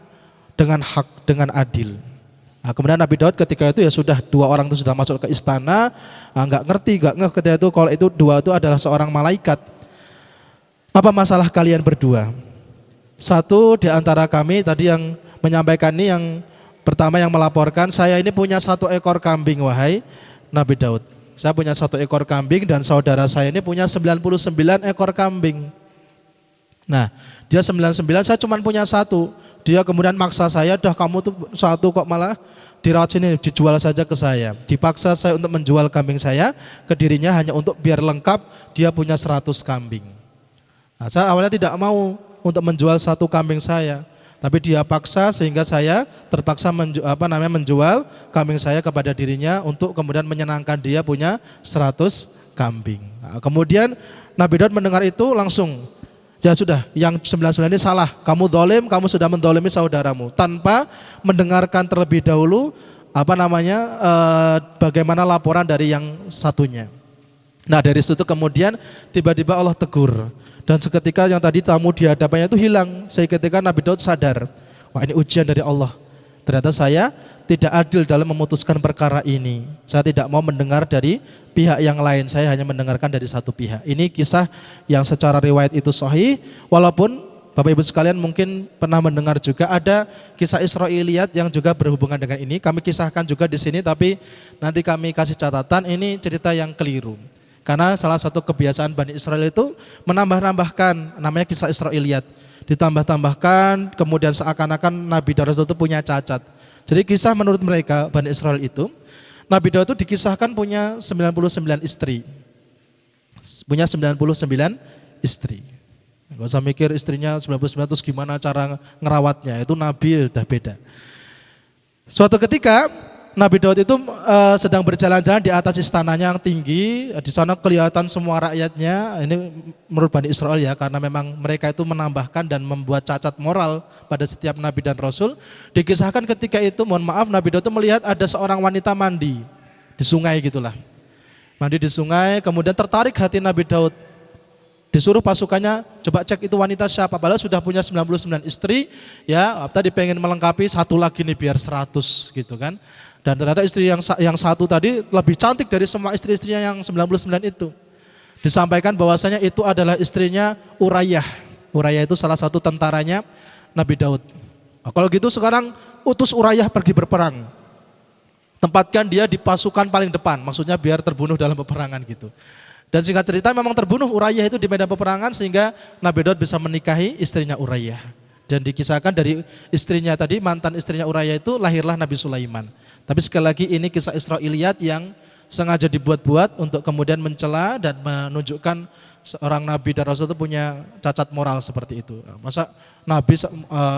hak, dengan adil. Nah, kemudian Nabi Daud ketika itu ya sudah dua orang itu sudah masuk ke istana, nggak ngeh ketika itu kalau itu dua itu adalah seorang malaikat. Apa masalah kalian berdua? Satu di antara kami tadi yang menyampaikan ini yang pertama yang melaporkan, saya ini punya 1 ekor kambing wahai Nabi Daud. Saya punya 1 ekor kambing dan saudara saya ini punya 99 ekor kambing. Nah, dia 99, saya cuma punya 1. Dia kemudian maksa saya, dah kamu tuh 1 kok malah dirawat sini, dijual saja ke saya. Dipaksa saya untuk menjual kambing saya ke dirinya hanya untuk biar lengkap dia punya 100 kambing. Nah, saya awalnya tidak mau untuk menjual 1 kambing saya, tapi dia paksa sehingga saya terpaksa menjual kambing saya kepada dirinya untuk kemudian menyenangkan dia punya 100 kambing. Nah, kemudian Nabi Daud mendengar itu langsung, ya sudah, yang 99 ini salah, kamu zalim, kamu sudah mendolimi saudaramu, tanpa mendengarkan terlebih dahulu bagaimana laporan dari yang satunya. Nah, dari situ kemudian tiba-tiba Allah tegur, dan seketika yang tadi tamu di hadapannya itu hilang. Seketika Nabi Daud sadar, wah ini ujian dari Allah. Ternyata saya tidak adil dalam memutuskan perkara ini. Saya tidak mau mendengar dari pihak yang lain, saya hanya mendengarkan dari satu pihak. Ini kisah yang secara riwayat itu sahih, walaupun Bapak Ibu sekalian mungkin pernah mendengar juga ada kisah Israiliyat yang juga berhubungan dengan ini. Kami kisahkan juga di sini, tapi nanti kami kasih catatan ini cerita yang keliru. Karena salah satu kebiasaan Bani Israel itu menambah-nambahkan, namanya kisah Israiliyat. Ditambah-tambahkan, kemudian seakan-akan Nabi Daud itu punya cacat. Jadi kisah menurut mereka Bani Israel itu, Nabi Daud itu dikisahkan punya 99 istri. Punya 99 istri. Gak usah mikir istrinya 99 terus gimana cara ngerawatnya, itu Nabi udah beda. Suatu ketika Nabi Daud itu sedang berjalan-jalan di atas istananya yang tinggi, di sana kelihatan semua rakyatnya, ini menurut Bani Israel ya, karena memang mereka itu menambahkan dan membuat cacat moral pada setiap Nabi dan Rasul. Dikisahkan ketika itu, mohon maaf, Nabi Daud itu melihat ada seorang wanita mandi di sungai gitulah. Mandi di sungai, kemudian tertarik hati Nabi Daud. Disuruh pasukannya, coba cek itu wanita siapa, padahal sudah punya 99 istri, ya tadi pengen melengkapi satu lagi nih biar 100 gitu kan. Dan ternyata istri yang satu tadi lebih cantik dari semua istri-istrinya yang 99 itu. Disampaikan bahwasanya itu adalah istrinya Urayyah. Urayyah itu salah satu tentaranya Nabi Daud. Nah, kalau gitu sekarang utus Urayyah pergi berperang. Tempatkan dia di pasukan paling depan, maksudnya biar terbunuh dalam peperangan gitu. Dan singkat cerita memang terbunuh Urayyah itu di medan peperangan sehingga Nabi Daud bisa menikahi istrinya Urayyah. Dan dikisahkan dari istrinya tadi, mantan istrinya Urayyah itu lahirlah Nabi Sulaiman. Tapi sekali lagi ini kisah Israiliyat yang sengaja dibuat-buat untuk kemudian mencela dan menunjukkan seorang Nabi dan Rasul itu punya cacat moral seperti itu. Masa Nabi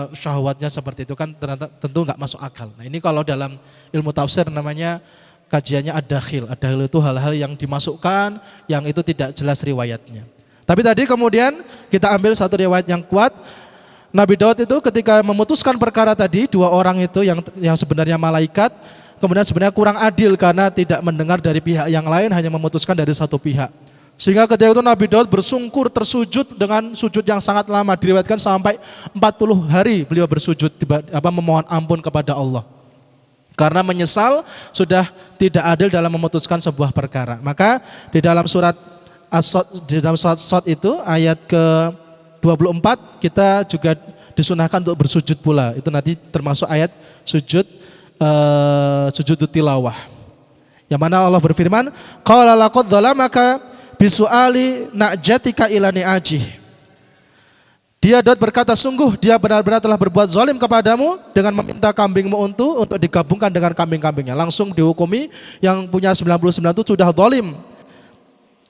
syahwatnya seperti itu kan ternyata tentu nggak masuk akal. Nah ini kalau dalam ilmu tafsir namanya kajiannya ad-dakhil. Ad-dakhil itu hal-hal yang dimasukkan yang itu tidak jelas riwayatnya. Tapi tadi kemudian kita ambil satu riwayat yang kuat. Nabi Daud itu ketika memutuskan perkara tadi, dua orang itu yang sebenarnya malaikat, kemudian sebenarnya kurang adil karena tidak mendengar dari pihak yang lain, hanya memutuskan dari satu pihak. Sehingga ketika itu Nabi Daud bersungkur, tersujud dengan sujud yang sangat lama, diriwayatkan sampai 40 hari beliau bersujud, memohon ampun kepada Allah. Karena menyesal sudah tidak adil dalam memutuskan sebuah perkara. Maka di dalam surat As-Sad itu ayat ke-24 kita juga disunahkan untuk bersujud pula. Itu nanti termasuk ayat sujud tilawah. Yang mana Allah berfirman, qala laqad dzalamaka bisu'ali na'jatika ila ni'ajih. Dia Daud berkata, sungguh dia benar-benar telah berbuat zalim kepadamu dengan meminta kambingmu untuk digabungkan dengan kambing-kambingnya. Langsung dihukumi yang punya 99 itu sudah zalim.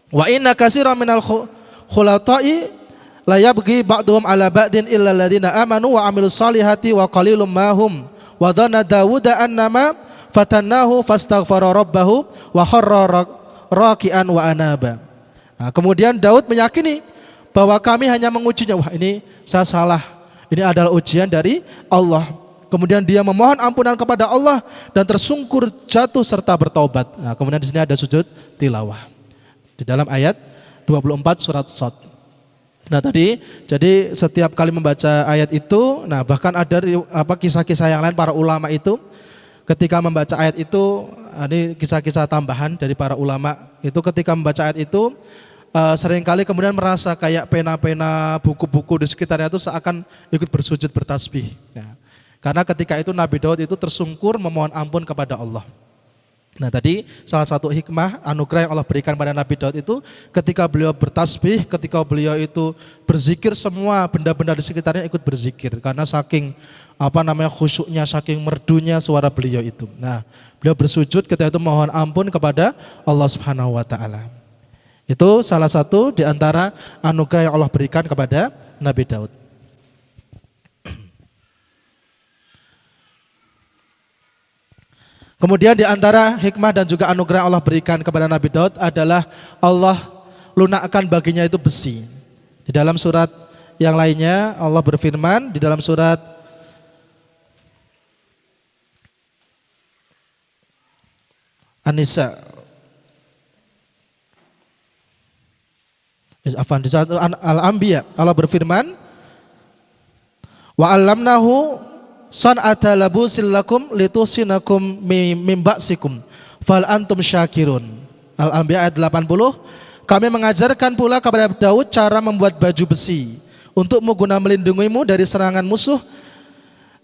Wa inna katsiran minal khulata'i la yabghi ba'duhum ala ba'din illa alladziina amanu wa 'amilus shalihati wa qalilum ma hum. Wa dhanna Daud annama fatannahu fastaghfara rabbahu wa kharra raki'an wa anaba. Nah, kemudian Daud meyakini bahwa kami hanya mengujinya. Wah ini saya salah, Ini adalah ujian dari Allah. Kemudian dia memohon ampunan kepada Allah dan tersungkur jatuh serta bertaubat. Nah, kemudian di sini ada sujud tilawah. Di dalam ayat 24 surat Shad. Nah tadi, jadi setiap kali membaca ayat itu, nah bahkan ada kisah-kisah yang lain para ulama itu, ketika membaca ayat itu, ini kisah-kisah tambahan dari para ulama, itu ketika membaca ayat itu, seringkali kemudian merasa kayak pena-pena, buku-buku di sekitarnya itu seakan ikut bersujud bertasbih. Nah, karena ketika itu Nabi Daud itu tersungkur memohon ampun kepada Allah. Nah tadi salah satu hikmah anugerah yang Allah berikan pada Nabi Daud itu ketika beliau bertasbih, ketika beliau itu berzikir, semua benda-benda di sekitarnya ikut berzikir karena saking khusyuknya, saking merdunya suara beliau itu. Nah beliau bersujud ketika itu mohon ampun kepada Allah Subhanahu wa taala. Itu salah satu di antara anugerah yang Allah berikan kepada Nabi Daud. Kemudian di antara hikmah dan juga anugerah Allah berikan kepada Nabi Daud adalah Allah lunakkan baginya itu besi. Di dalam surat yang lainnya Allah berfirman di dalam surat An-Nisa. Di surat Al-Anbiya Allah berfirman, wa 'allamnahu san'ata labusil lakum litusinakum mim ba'sikum fal antum syakirun. Al-Anbiya ayat 80. Kami mengajarkan pula kepada Daud cara membuat baju besi untukmu guna melindungimu dari serangan musuh,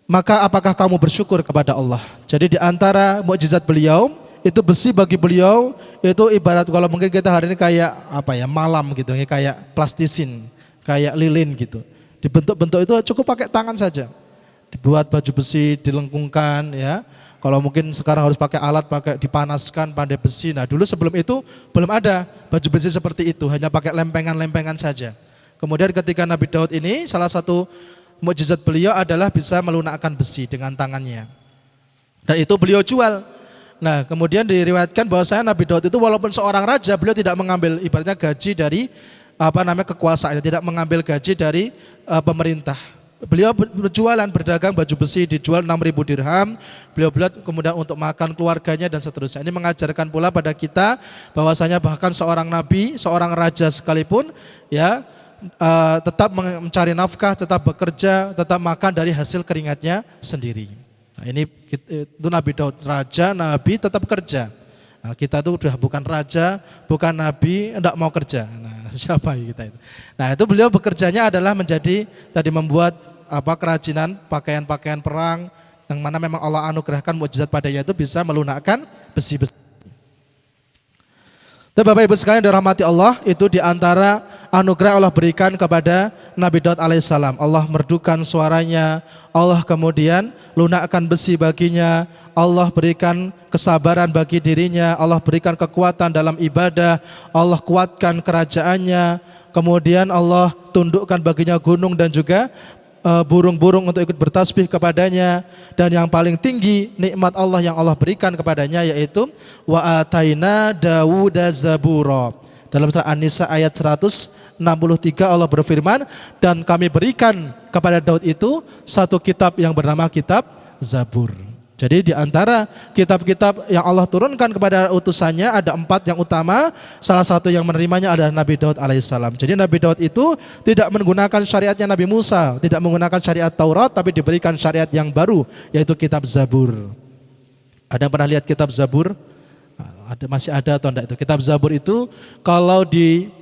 maka apakah kamu bersyukur kepada Allah? Jadi di antara mukjizat beliau itu besi bagi beliau itu ibarat kalau mungkin kita hari ini kayak malam gitu, kayak plastisin, kayak lilin gitu. Dibentuk-bentuk itu cukup pakai tangan saja. Dibuat baju besi, dilengkungkan ya. Kalau mungkin sekarang harus pakai alat, pakai dipanaskan, pandai besi. Nah dulu sebelum itu belum ada baju besi seperti itu, hanya pakai lempengan-lempengan saja. Kemudian ketika Nabi Daud ini salah satu mukjizat beliau adalah bisa melunakkan besi dengan tangannya. Dan itu beliau jual. Nah kemudian diriwayatkan bahwasanya Nabi Daud itu walaupun seorang raja, beliau tidak mengambil ibaratnya gaji dari kekuasaan, tidak mengambil gaji dari pemerintah. Beliau berjualan, berdagang baju besi, dijual 6.000 dirham. Beliau kemudian untuk makan keluarganya dan seterusnya. Ini mengajarkan pula pada kita bahwasanya bahkan seorang nabi, seorang raja sekalipun ya tetap mencari nafkah, tetap bekerja, tetap makan dari hasil keringatnya sendiri. Nah, ini itu Nabi Daud, raja, nabi tetap kerja. Nah, kita itu sudah bukan raja, bukan nabi, tidak mau kerja. Nah, siapa kita itu? Nah, itu beliau bekerjanya adalah menjadi tadi membuat kerajinan pakaian-pakaian perang yang mana memang Allah anugerahkan mukjizat padanya itu bisa melunakkan besi-besi. Dan Bapak Ibu sekalian dirahmati Allah, itu diantara anugerah Allah berikan kepada Nabi Daud alaihissalam. Allah merdukan suaranya, Allah kemudian lunakkan besi baginya, Allah berikan kesabaran bagi dirinya, Allah berikan kekuatan dalam ibadah, Allah kuatkan kerajaannya, kemudian Allah tundukkan baginya gunung dan juga burung-burung untuk ikut bertasbih kepadanya, dan yang paling tinggi nikmat Allah yang Allah berikan kepadanya yaitu wa ataina Dawuda zabura. Dalam surah An-Nisa ayat 163 Allah berfirman, dan kami berikan kepada Daud itu satu kitab yang bernama kitab Zabur. Jadi di antara kitab-kitab yang Allah turunkan kepada utusannya ada 4 yang utama. Salah satu yang menerimanya adalah Nabi Daud alaihissalam. Jadi Nabi Daud itu tidak menggunakan syariatnya Nabi Musa, tidak menggunakan syariat Taurat, tapi diberikan syariat yang baru yaitu kitab Zabur. Ada yang pernah lihat kitab Zabur? Masih ada atau enggak itu? Kitab Zabur itu kalau di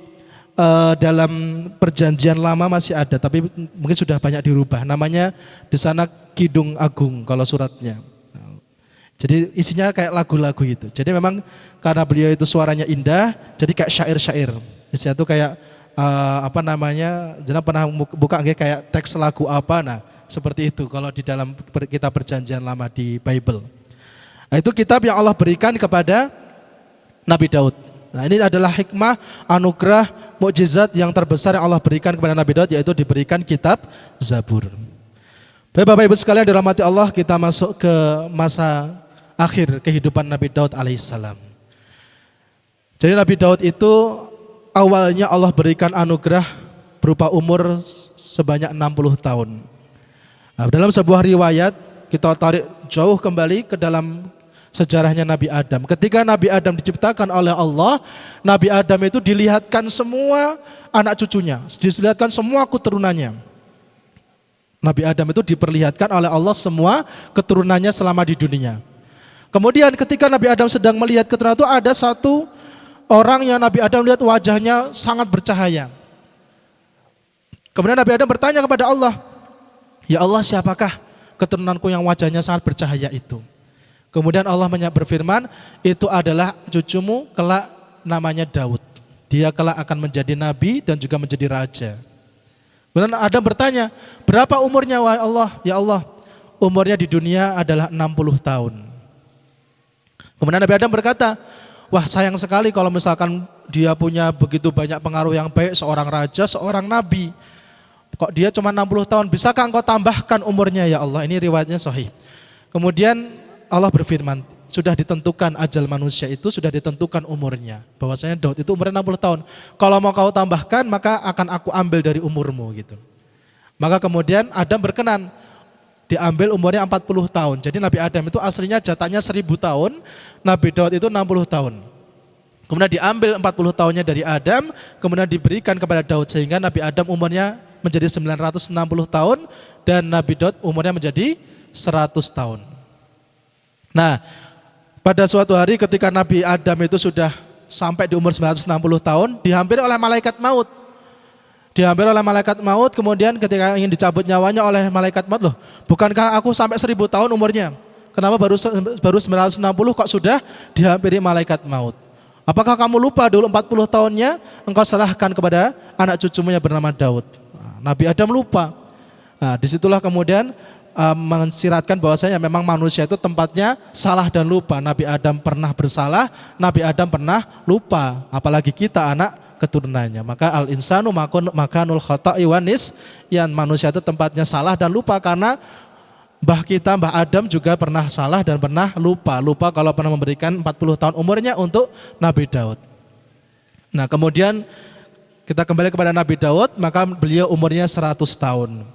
dalam perjanjian lama masih ada, tapi mungkin sudah banyak dirubah. Namanya di sana Kidung Agung kalau suratnya. Jadi isinya kayak lagu-lagu gitu. Jadi memang karena beliau itu suaranya indah, jadi kayak syair-syair. Isinya itu kayak jenengan pernah buka kayak teks lagu apa, nah seperti itu kalau di dalam kitab perjanjian lama di Bible. Nah, itu kitab yang Allah berikan kepada Nabi Daud. Nah ini adalah hikmah, anugerah, mukjizat yang terbesar yang Allah berikan kepada Nabi Daud, yaitu diberikan kitab Zabur. Bapak Ibu sekalian dirahmati Allah, kita masuk ke masa akhir kehidupan Nabi Daud alaihissalam. Jadi Nabi Daud itu awalnya Allah berikan anugerah berupa umur sebanyak 60 tahun. Nah, dalam sebuah riwayat kita tarik jauh kembali ke dalam sejarahnya Nabi Adam. Ketika Nabi Adam diciptakan oleh Allah, Nabi Adam itu dilihatkan semua anak cucunya, dilihatkan semua keturunannya. Nabi Adam itu diperlihatkan oleh Allah semua keturunannya selama di dunia. Kemudian ketika Nabi Adam sedang melihat keturunan itu, ada satu orang yang Nabi Adam lihat wajahnya sangat bercahaya. Kemudian Nabi Adam bertanya kepada Allah, "Ya Allah, siapakah keturunanku yang wajahnya sangat bercahaya itu?" Kemudian Allah berfirman, "Itu adalah cucumu kelak, namanya Daud. Dia kelak akan menjadi nabi dan juga menjadi raja." Kemudian Adam bertanya, "Berapa umurnya wahai Allah?" "Ya Allah, umurnya di dunia adalah 60 tahun." Kemudian Nabi Adam berkata, "Wah, sayang sekali kalau misalkan dia punya begitu banyak pengaruh yang baik, seorang raja, seorang nabi. Kok dia cuma 60 tahun, bisakah engkau tambahkan umurnya ya Allah?" Ini riwayatnya sahih. Kemudian Allah berfirman, sudah ditentukan ajal manusia itu, sudah ditentukan umurnya. Bahwasanya Daud itu umurnya 60 tahun. Kalau mau kau tambahkan, maka akan aku ambil dari umurmu gitu. Maka kemudian Adam berkenan, diambil umurnya 40 tahun. Jadi Nabi Adam itu aslinya jatahnya 1000 tahun, Nabi Daud itu 60 tahun. Kemudian diambil 40 tahunnya dari Adam, kemudian diberikan kepada Daud, sehingga Nabi Adam umurnya menjadi 960 tahun dan Nabi Daud umurnya menjadi 100 tahun. Nah, pada suatu hari ketika Nabi Adam itu sudah sampai di umur 960 tahun, dihampiri oleh malaikat maut. Dihampiri oleh malaikat maut, kemudian ketika ingin dicabut nyawanya oleh malaikat maut, "Loh, bukankah aku sampai 1000 tahun umurnya? Kenapa baru 960 kok sudah dihampiri malaikat maut? Apakah kamu lupa dulu 40 tahunnya engkau serahkan kepada anak cucumu yang bernama Daud?" Nabi Adam lupa. Nah, disitulah kemudian mensiratkan bahwasanya memang manusia itu tempatnya salah dan lupa. Nabi Adam pernah bersalah, Nabi Adam pernah lupa, apalagi kita anak keturunannya. Maka al-insanu makanul khata'i wanis, yang manusia itu tempatnya salah dan lupa, karena Mbah Adam juga pernah salah dan pernah lupa kalau pernah memberikan 40 tahun umurnya untuk Nabi Daud. Nah, kemudian kita kembali kepada Nabi Daud, maka beliau umurnya 100 tahun.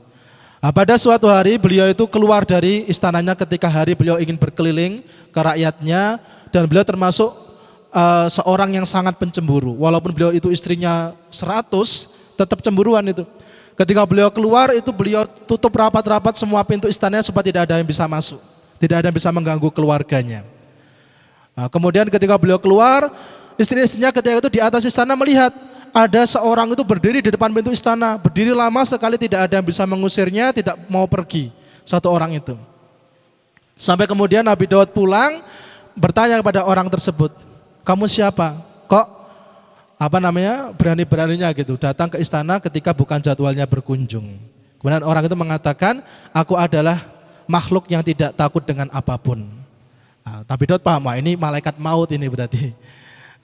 Nah, pada suatu hari beliau itu keluar dari istananya ketika hari beliau ingin berkeliling ke rakyatnya, dan beliau termasuk seorang yang sangat pencemburu. Walaupun beliau itu istrinya 100, tetap cemburuan itu. Ketika beliau keluar itu beliau tutup rapat-rapat semua pintu istananya supaya tidak ada yang bisa masuk, tidak ada yang bisa mengganggu keluarganya. Nah, kemudian ketika beliau keluar, istri-istrinya ketika itu di atas istana melihat ada seorang itu berdiri di depan pintu istana, berdiri lama sekali, tidak ada yang bisa mengusirnya, tidak mau pergi, satu orang itu. Sampai kemudian Nabi Daud pulang, bertanya kepada orang tersebut, "Kamu siapa? Kok berani-beraninya gitu datang ke istana ketika bukan jadwalnya berkunjung?" Kemudian orang itu mengatakan, "Aku adalah makhluk yang tidak takut dengan apapun." Nah, Nabi Daud paham, ini malaikat maut ini berarti.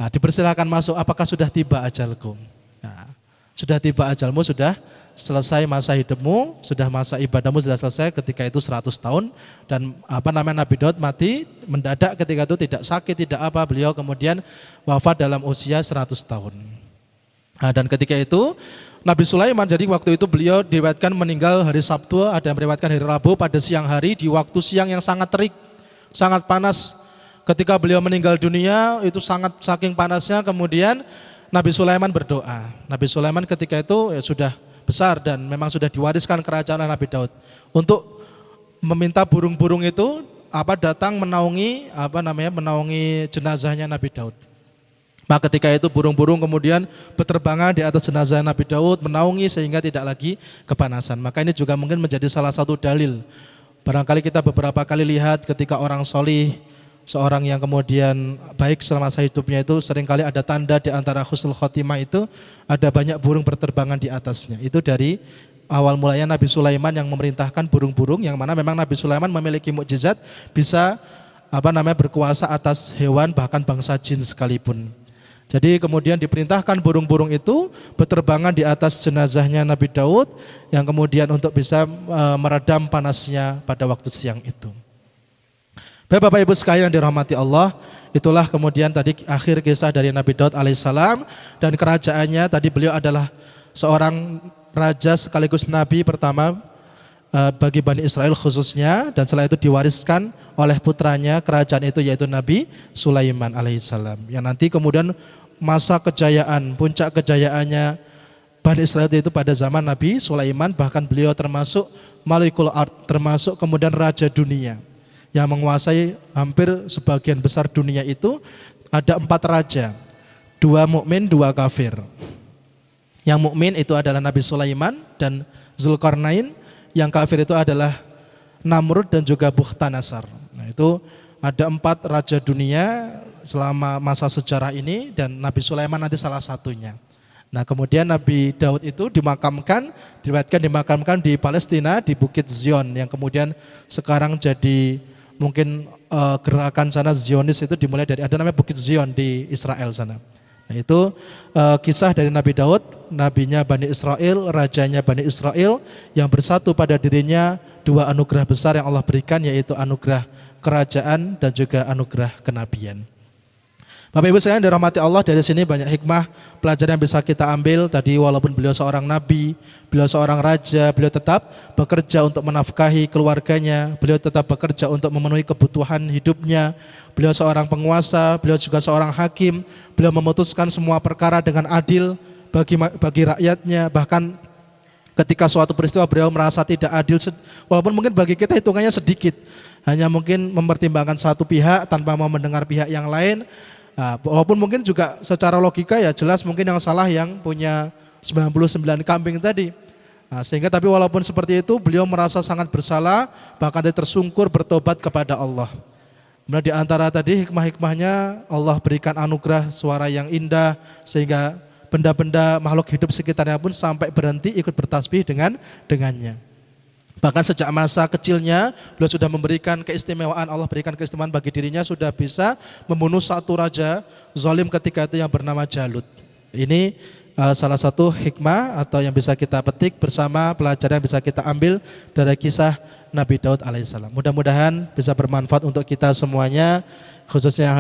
Nah, dipersilakan masuk, "Apakah sudah tiba ajalku?" Nah, sudah tiba ajalmu, sudah selesai masa hidupmu, sudah masa ibadahmu sudah selesai ketika itu 100 tahun. Dan Nabi Daud mati mendadak ketika itu, tidak sakit, tidak apa, beliau kemudian wafat dalam usia 100 tahun. Nah, dan ketika itu Nabi Sulaiman, jadi waktu itu beliau diriwayatkan meninggal hari Sabtu, ada yang meriwayatkan hari Rabu pada siang hari, di waktu siang yang sangat terik, sangat panas. Ketika beliau meninggal dunia itu saking panasnya, kemudian Nabi Sulaiman berdoa. Nabi Sulaiman ketika itu sudah besar dan memang sudah diwariskan kerajaan Nabi Daud, untuk meminta burung-burung itu datang menaungi menaungi jenazahnya Nabi Daud. Maka ketika itu burung-burung kemudian berterbangan di atas jenazah Nabi Daud, menaungi sehingga tidak lagi kepanasan. Maka ini juga mungkin menjadi salah satu dalil. Barangkali kita beberapa kali lihat ketika orang solih, seorang yang kemudian baik selama masa hidupnya itu, seringkali ada tanda di antara husnul khotimah itu ada banyak burung berterbangan di atasnya. Itu dari awal mulanya Nabi Sulaiman yang memerintahkan burung-burung, yang mana memang Nabi Sulaiman memiliki mukjizat, bisa berkuasa atas hewan bahkan bangsa jin sekalipun. Jadi kemudian diperintahkan burung-burung itu berterbangan di atas jenazahnya Nabi Daud, yang kemudian untuk bisa meredam panasnya pada waktu siang itu. Bapak Ibu sekalian yang dirahmati Allah, itulah kemudian tadi akhir kisah dari Nabi Daud alaihissalam, dan kerajaannya tadi beliau adalah seorang raja sekaligus nabi pertama bagi Bani Israel khususnya, dan setelah itu diwariskan oleh putranya kerajaan itu yaitu Nabi Sulaiman alaihissalam, yang nanti kemudian masa kejayaan, puncak kejayaannya Bani Israel itu pada zaman Nabi Sulaiman, bahkan beliau termasuk Malikul Ard, termasuk kemudian raja dunia yang menguasai hampir sebagian besar dunia itu. Ada 4 raja, 2 mukmin, 2 kafir. Yang mukmin itu adalah Nabi Sulaiman dan Zulkarnain, yang kafir itu adalah Namrud dan juga Bukhtanasar. Nah, itu ada 4 raja dunia selama masa sejarah ini, dan Nabi Sulaiman nanti salah satunya. Nah, kemudian Nabi Daud itu dimakamkan di Palestina, di Bukit Zion, yang kemudian sekarang jadi mungkin gerakan sana Zionis itu dimulai dari, ada namanya Bukit Zion di Israel sana. Nah, itu kisah dari Nabi Daud, nabinya Bani Israel, rajanya Bani Israel, yang bersatu pada dirinya 2 anugerah besar yang Allah berikan, yaitu anugerah kerajaan dan juga anugerah kenabian. Bapak Ibu sekalian dirahmati Allah, dari sini banyak hikmah pelajaran yang bisa kita ambil. Tadi walaupun beliau seorang nabi, beliau seorang raja, beliau tetap bekerja untuk menafkahi keluarganya, beliau tetap bekerja untuk memenuhi kebutuhan hidupnya. Beliau seorang penguasa, beliau juga seorang hakim, beliau memutuskan semua perkara dengan adil bagi rakyatnya. Bahkan ketika suatu peristiwa beliau merasa tidak adil, walaupun mungkin bagi kita hitungannya sedikit, hanya mungkin mempertimbangkan satu pihak tanpa mau mendengar pihak yang lain. Nah, walaupun mungkin juga secara logika ya jelas mungkin yang salah yang punya 99 kambing tadi. Nah, sehingga tapi walaupun seperti itu beliau merasa sangat bersalah, bahkan dia tersungkur bertobat kepada Allah. Kemudian di antara tadi hikmah-hikmahnya, Allah berikan anugerah suara yang indah sehingga benda-benda makhluk hidup sekitarnya pun sampai berhenti ikut bertasbih dengannya. Bahkan sejak masa kecilnya beliau sudah memberikan keistimewaan, Allah berikan keistimewaan bagi dirinya, sudah bisa membunuh satu raja zalim ketika itu yang bernama Jalut. Ini salah satu hikmah atau yang bisa kita petik bersama, pelajaran yang bisa kita ambil dari kisah Nabi Daud alaihissalam. Mudah-mudahan bisa bermanfaat untuk kita semuanya, khususnya yang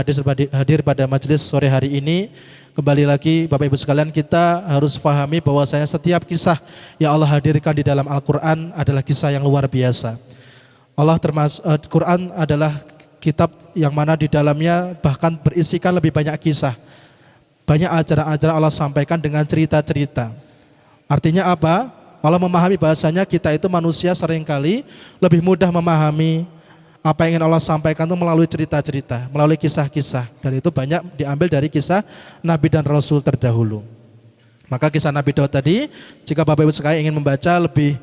hadir pada majelis sore hari ini. Kembali lagi Bapak Ibu sekalian, kita harus pahami bahwasanya setiap kisah yang Allah hadirkan di dalam Al-Quran adalah kisah yang luar biasa. Quran adalah kitab yang mana di dalamnya bahkan berisikan lebih banyak kisah. Banyak ajaran-ajaran Allah sampaikan dengan cerita-cerita. Artinya apa? Allah memahami bahasanya kita itu manusia seringkali lebih mudah memahami apa yang ingin Allah sampaikan itu melalui cerita-cerita, melalui kisah-kisah. Dan itu banyak diambil dari kisah Nabi dan Rasul terdahulu. Maka kisah Nabi Daud tadi, jika Bapak Ibu sekalian ingin membaca lebih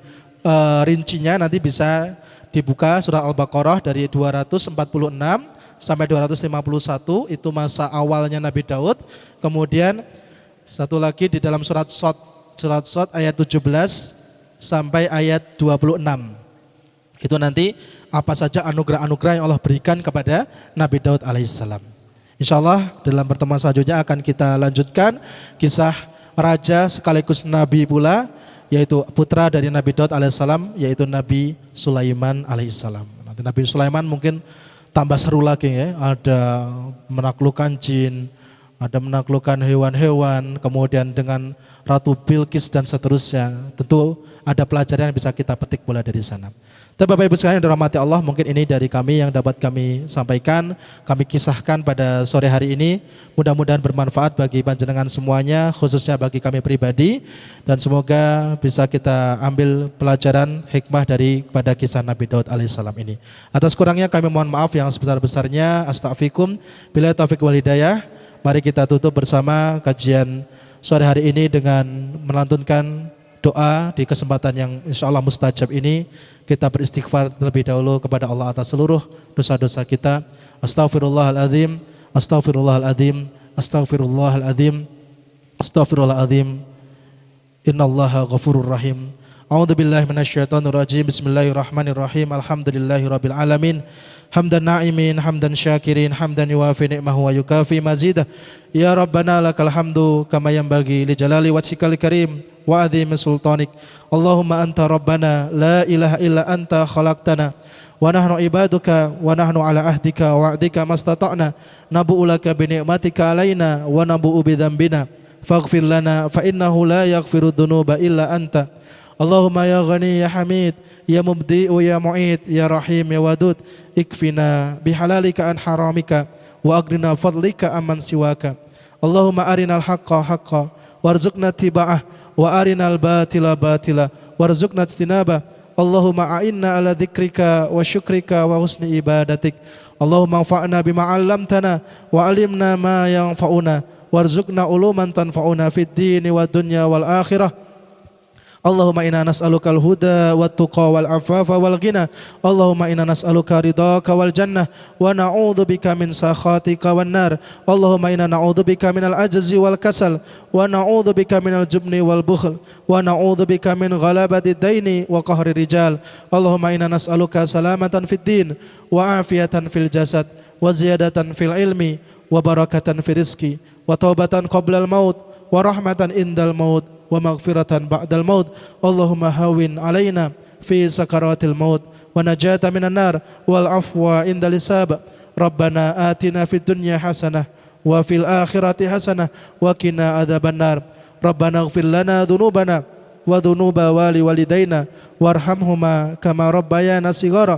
rincinya, nanti bisa dibuka surah Al-Baqarah dari 246 sampai 251, itu masa awalnya Nabi Daud. Kemudian satu lagi di dalam surat Shad ayat 17 sampai ayat 26. Itu nanti apa saja anugerah-anugerah yang Allah berikan kepada Nabi Daud alaihissalam. InsyaAllah dalam pertemuan selanjutnya akan kita lanjutkan kisah raja sekaligus nabi pula, yaitu putra dari Nabi Daud alaihissalam, yaitu Nabi Sulaiman alaihissalam. Nanti Nabi Sulaiman mungkin tambah seru lagi ya, ada menaklukkan jin, ada menaklukkan hewan-hewan, kemudian dengan Ratu Bilqis dan seterusnya. Tentu ada pelajaran yang bisa kita petik pula dari sana. Tapi Bapak Ibu sekalian yang dirahmati Allah, mungkin ini dari kami yang dapat kami sampaikan, kami kisahkan pada sore hari ini. Mudah-mudahan bermanfaat bagi panjenengan semuanya, khususnya bagi kami pribadi, dan semoga bisa kita ambil pelajaran hikmah dari pada kisah Nabi Daud alaihissalam ini. Atas kurangnya kami mohon maaf yang sebesar-besarnya. Astaghfirukum billahi taufiq wal hidayah. Mari kita tutup bersama kajian sore hari ini dengan melantunkan doa di kesempatan yang insya Allah mustajab ini. Kita beristighfar terlebih dahulu kepada Allah atas seluruh dosa-dosa kita. Astaghfirullahaladzim, astaghfirullahaladzim, astaghfirullahaladzim, astaghfirullahaladzim. Innallaha ghafurur rahim. A'udzubillahi minasyaitonir rajim. Bismillahirrahmanirrahim. Alhamdulillahirabbil alamin. Hamdan na'imin, hamdan syakirin, hamdan yuwafi ni'mahu wa yukafi mazidah. Ya Rabbana lakal hamdu kama yanbaghi li jalali wajhikal karim wa azimi sultanik. Allahumma anta Rabbana la ilaha illa anta khalaqtana wa nahnu ibaduka wa nahnu ala ahdika wa wa'dika mastata'na nabu'u laka bi ni'matika alaina wa nabu'u bi dzambina faghfir lana fa innahu la yaghfiru dzunuba illa anta. Allahumma ya ghani ya hamid ya mubdi'u ya mu'id ya rahim ya wadud ikfina bihalalika an haramika wa agrina fadlika amman siwaka. Allahumma arinal haqqa haqqa warzuqna tiba'ah wa arinal batila batila warzuqna ijtinabah. Allahumma a'inna ala dzikrika wa syukrika wa husni ibadatik. Allahumma anfa'na bima 'allamtana wa 'allimna ma yanfa'una warzuqna uluman tanfa'una fid dini wad dunya wal akhirah. Allahumma inna nas'alukal huda wat tuqa wal afafa wal ghina. Allahumma inna nas'aluka ridhaka wal jannah wa na'udzubika min sakhatika wan nar. Allahumma inna na'udzubika minal ajzi wal kasal wa na'udzubika minal jubni wal bukhl wa na'udzubika min ghalabati daini wa qahri rijal. Allahumma inna nas'aluka salamatan fid din wa afiyatan fil jasad wa ziyadatan fil ilmi wa barakatan fil rizqi wa taubatan qabla al maut wa rahmatan indal maut wa maghfiratan ba'dal maut. Allahumma hawin alaina fi sakaratil maut wa najata minan nar wal afwa indal hisab. Rabbana atina fid dunya hasanah wa fil akhirati hasanah wa qina adzabannar. Rabbana ighfir lana dzunubana wa dzunuba walidaina warhamhuma kama rabbayana shighara.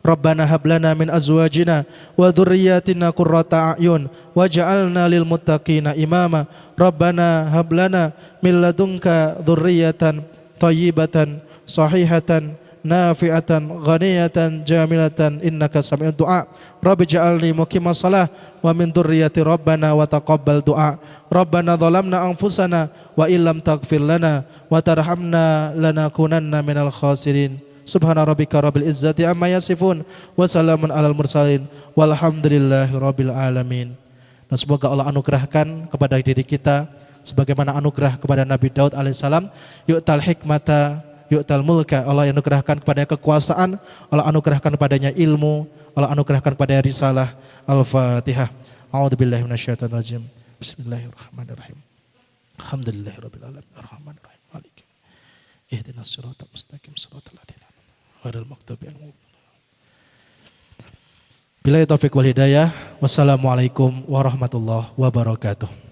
Rabbana hab lana min azwajina wa dhurriyyatina qurrata a'yun waj'alna lil muttaqina imama. Rabbana hab lana min ladunka dhurriyyatan thayyibatan sahihatan nafi'atan ghaniyatan jamilatan innaka sami'ud du'a. Rabbi ja'alni muqimas shalah wa min dhurriyyati rabbana wa taqabbal du'a. Rabbana dhalamna anfusana wa illam taghfir lana wa tarhamna lanakunanna minal khasirin. Subhana rabbika rabbil izzati amma yasifun wa salamun alal mursalin walhamdulillahi rabbil alamin. Dan semoga Allah anugerahkan kepada diri kita sebagaimana anugerah kepada Nabi Daud alaihissalam, yu'tal hikmata yu'tal mulka. Allah anugerahkan kepadanya kekuasaan, Allah anugerahkan kepadanya ilmu, Allah anugerahkan kepadanya risalah. Al-Fatihah. A'udzubillahi minasyaitonir rajim. Bismillahirrahmanirrahim. Alhamdulillahirabbil alamin arrahmanir rahim maliki ihdinas siratal mustaqim siratal ladzina Billahi taufiq wal hidayah. Wassalamualaikum warahmatullahi wabarakatuh.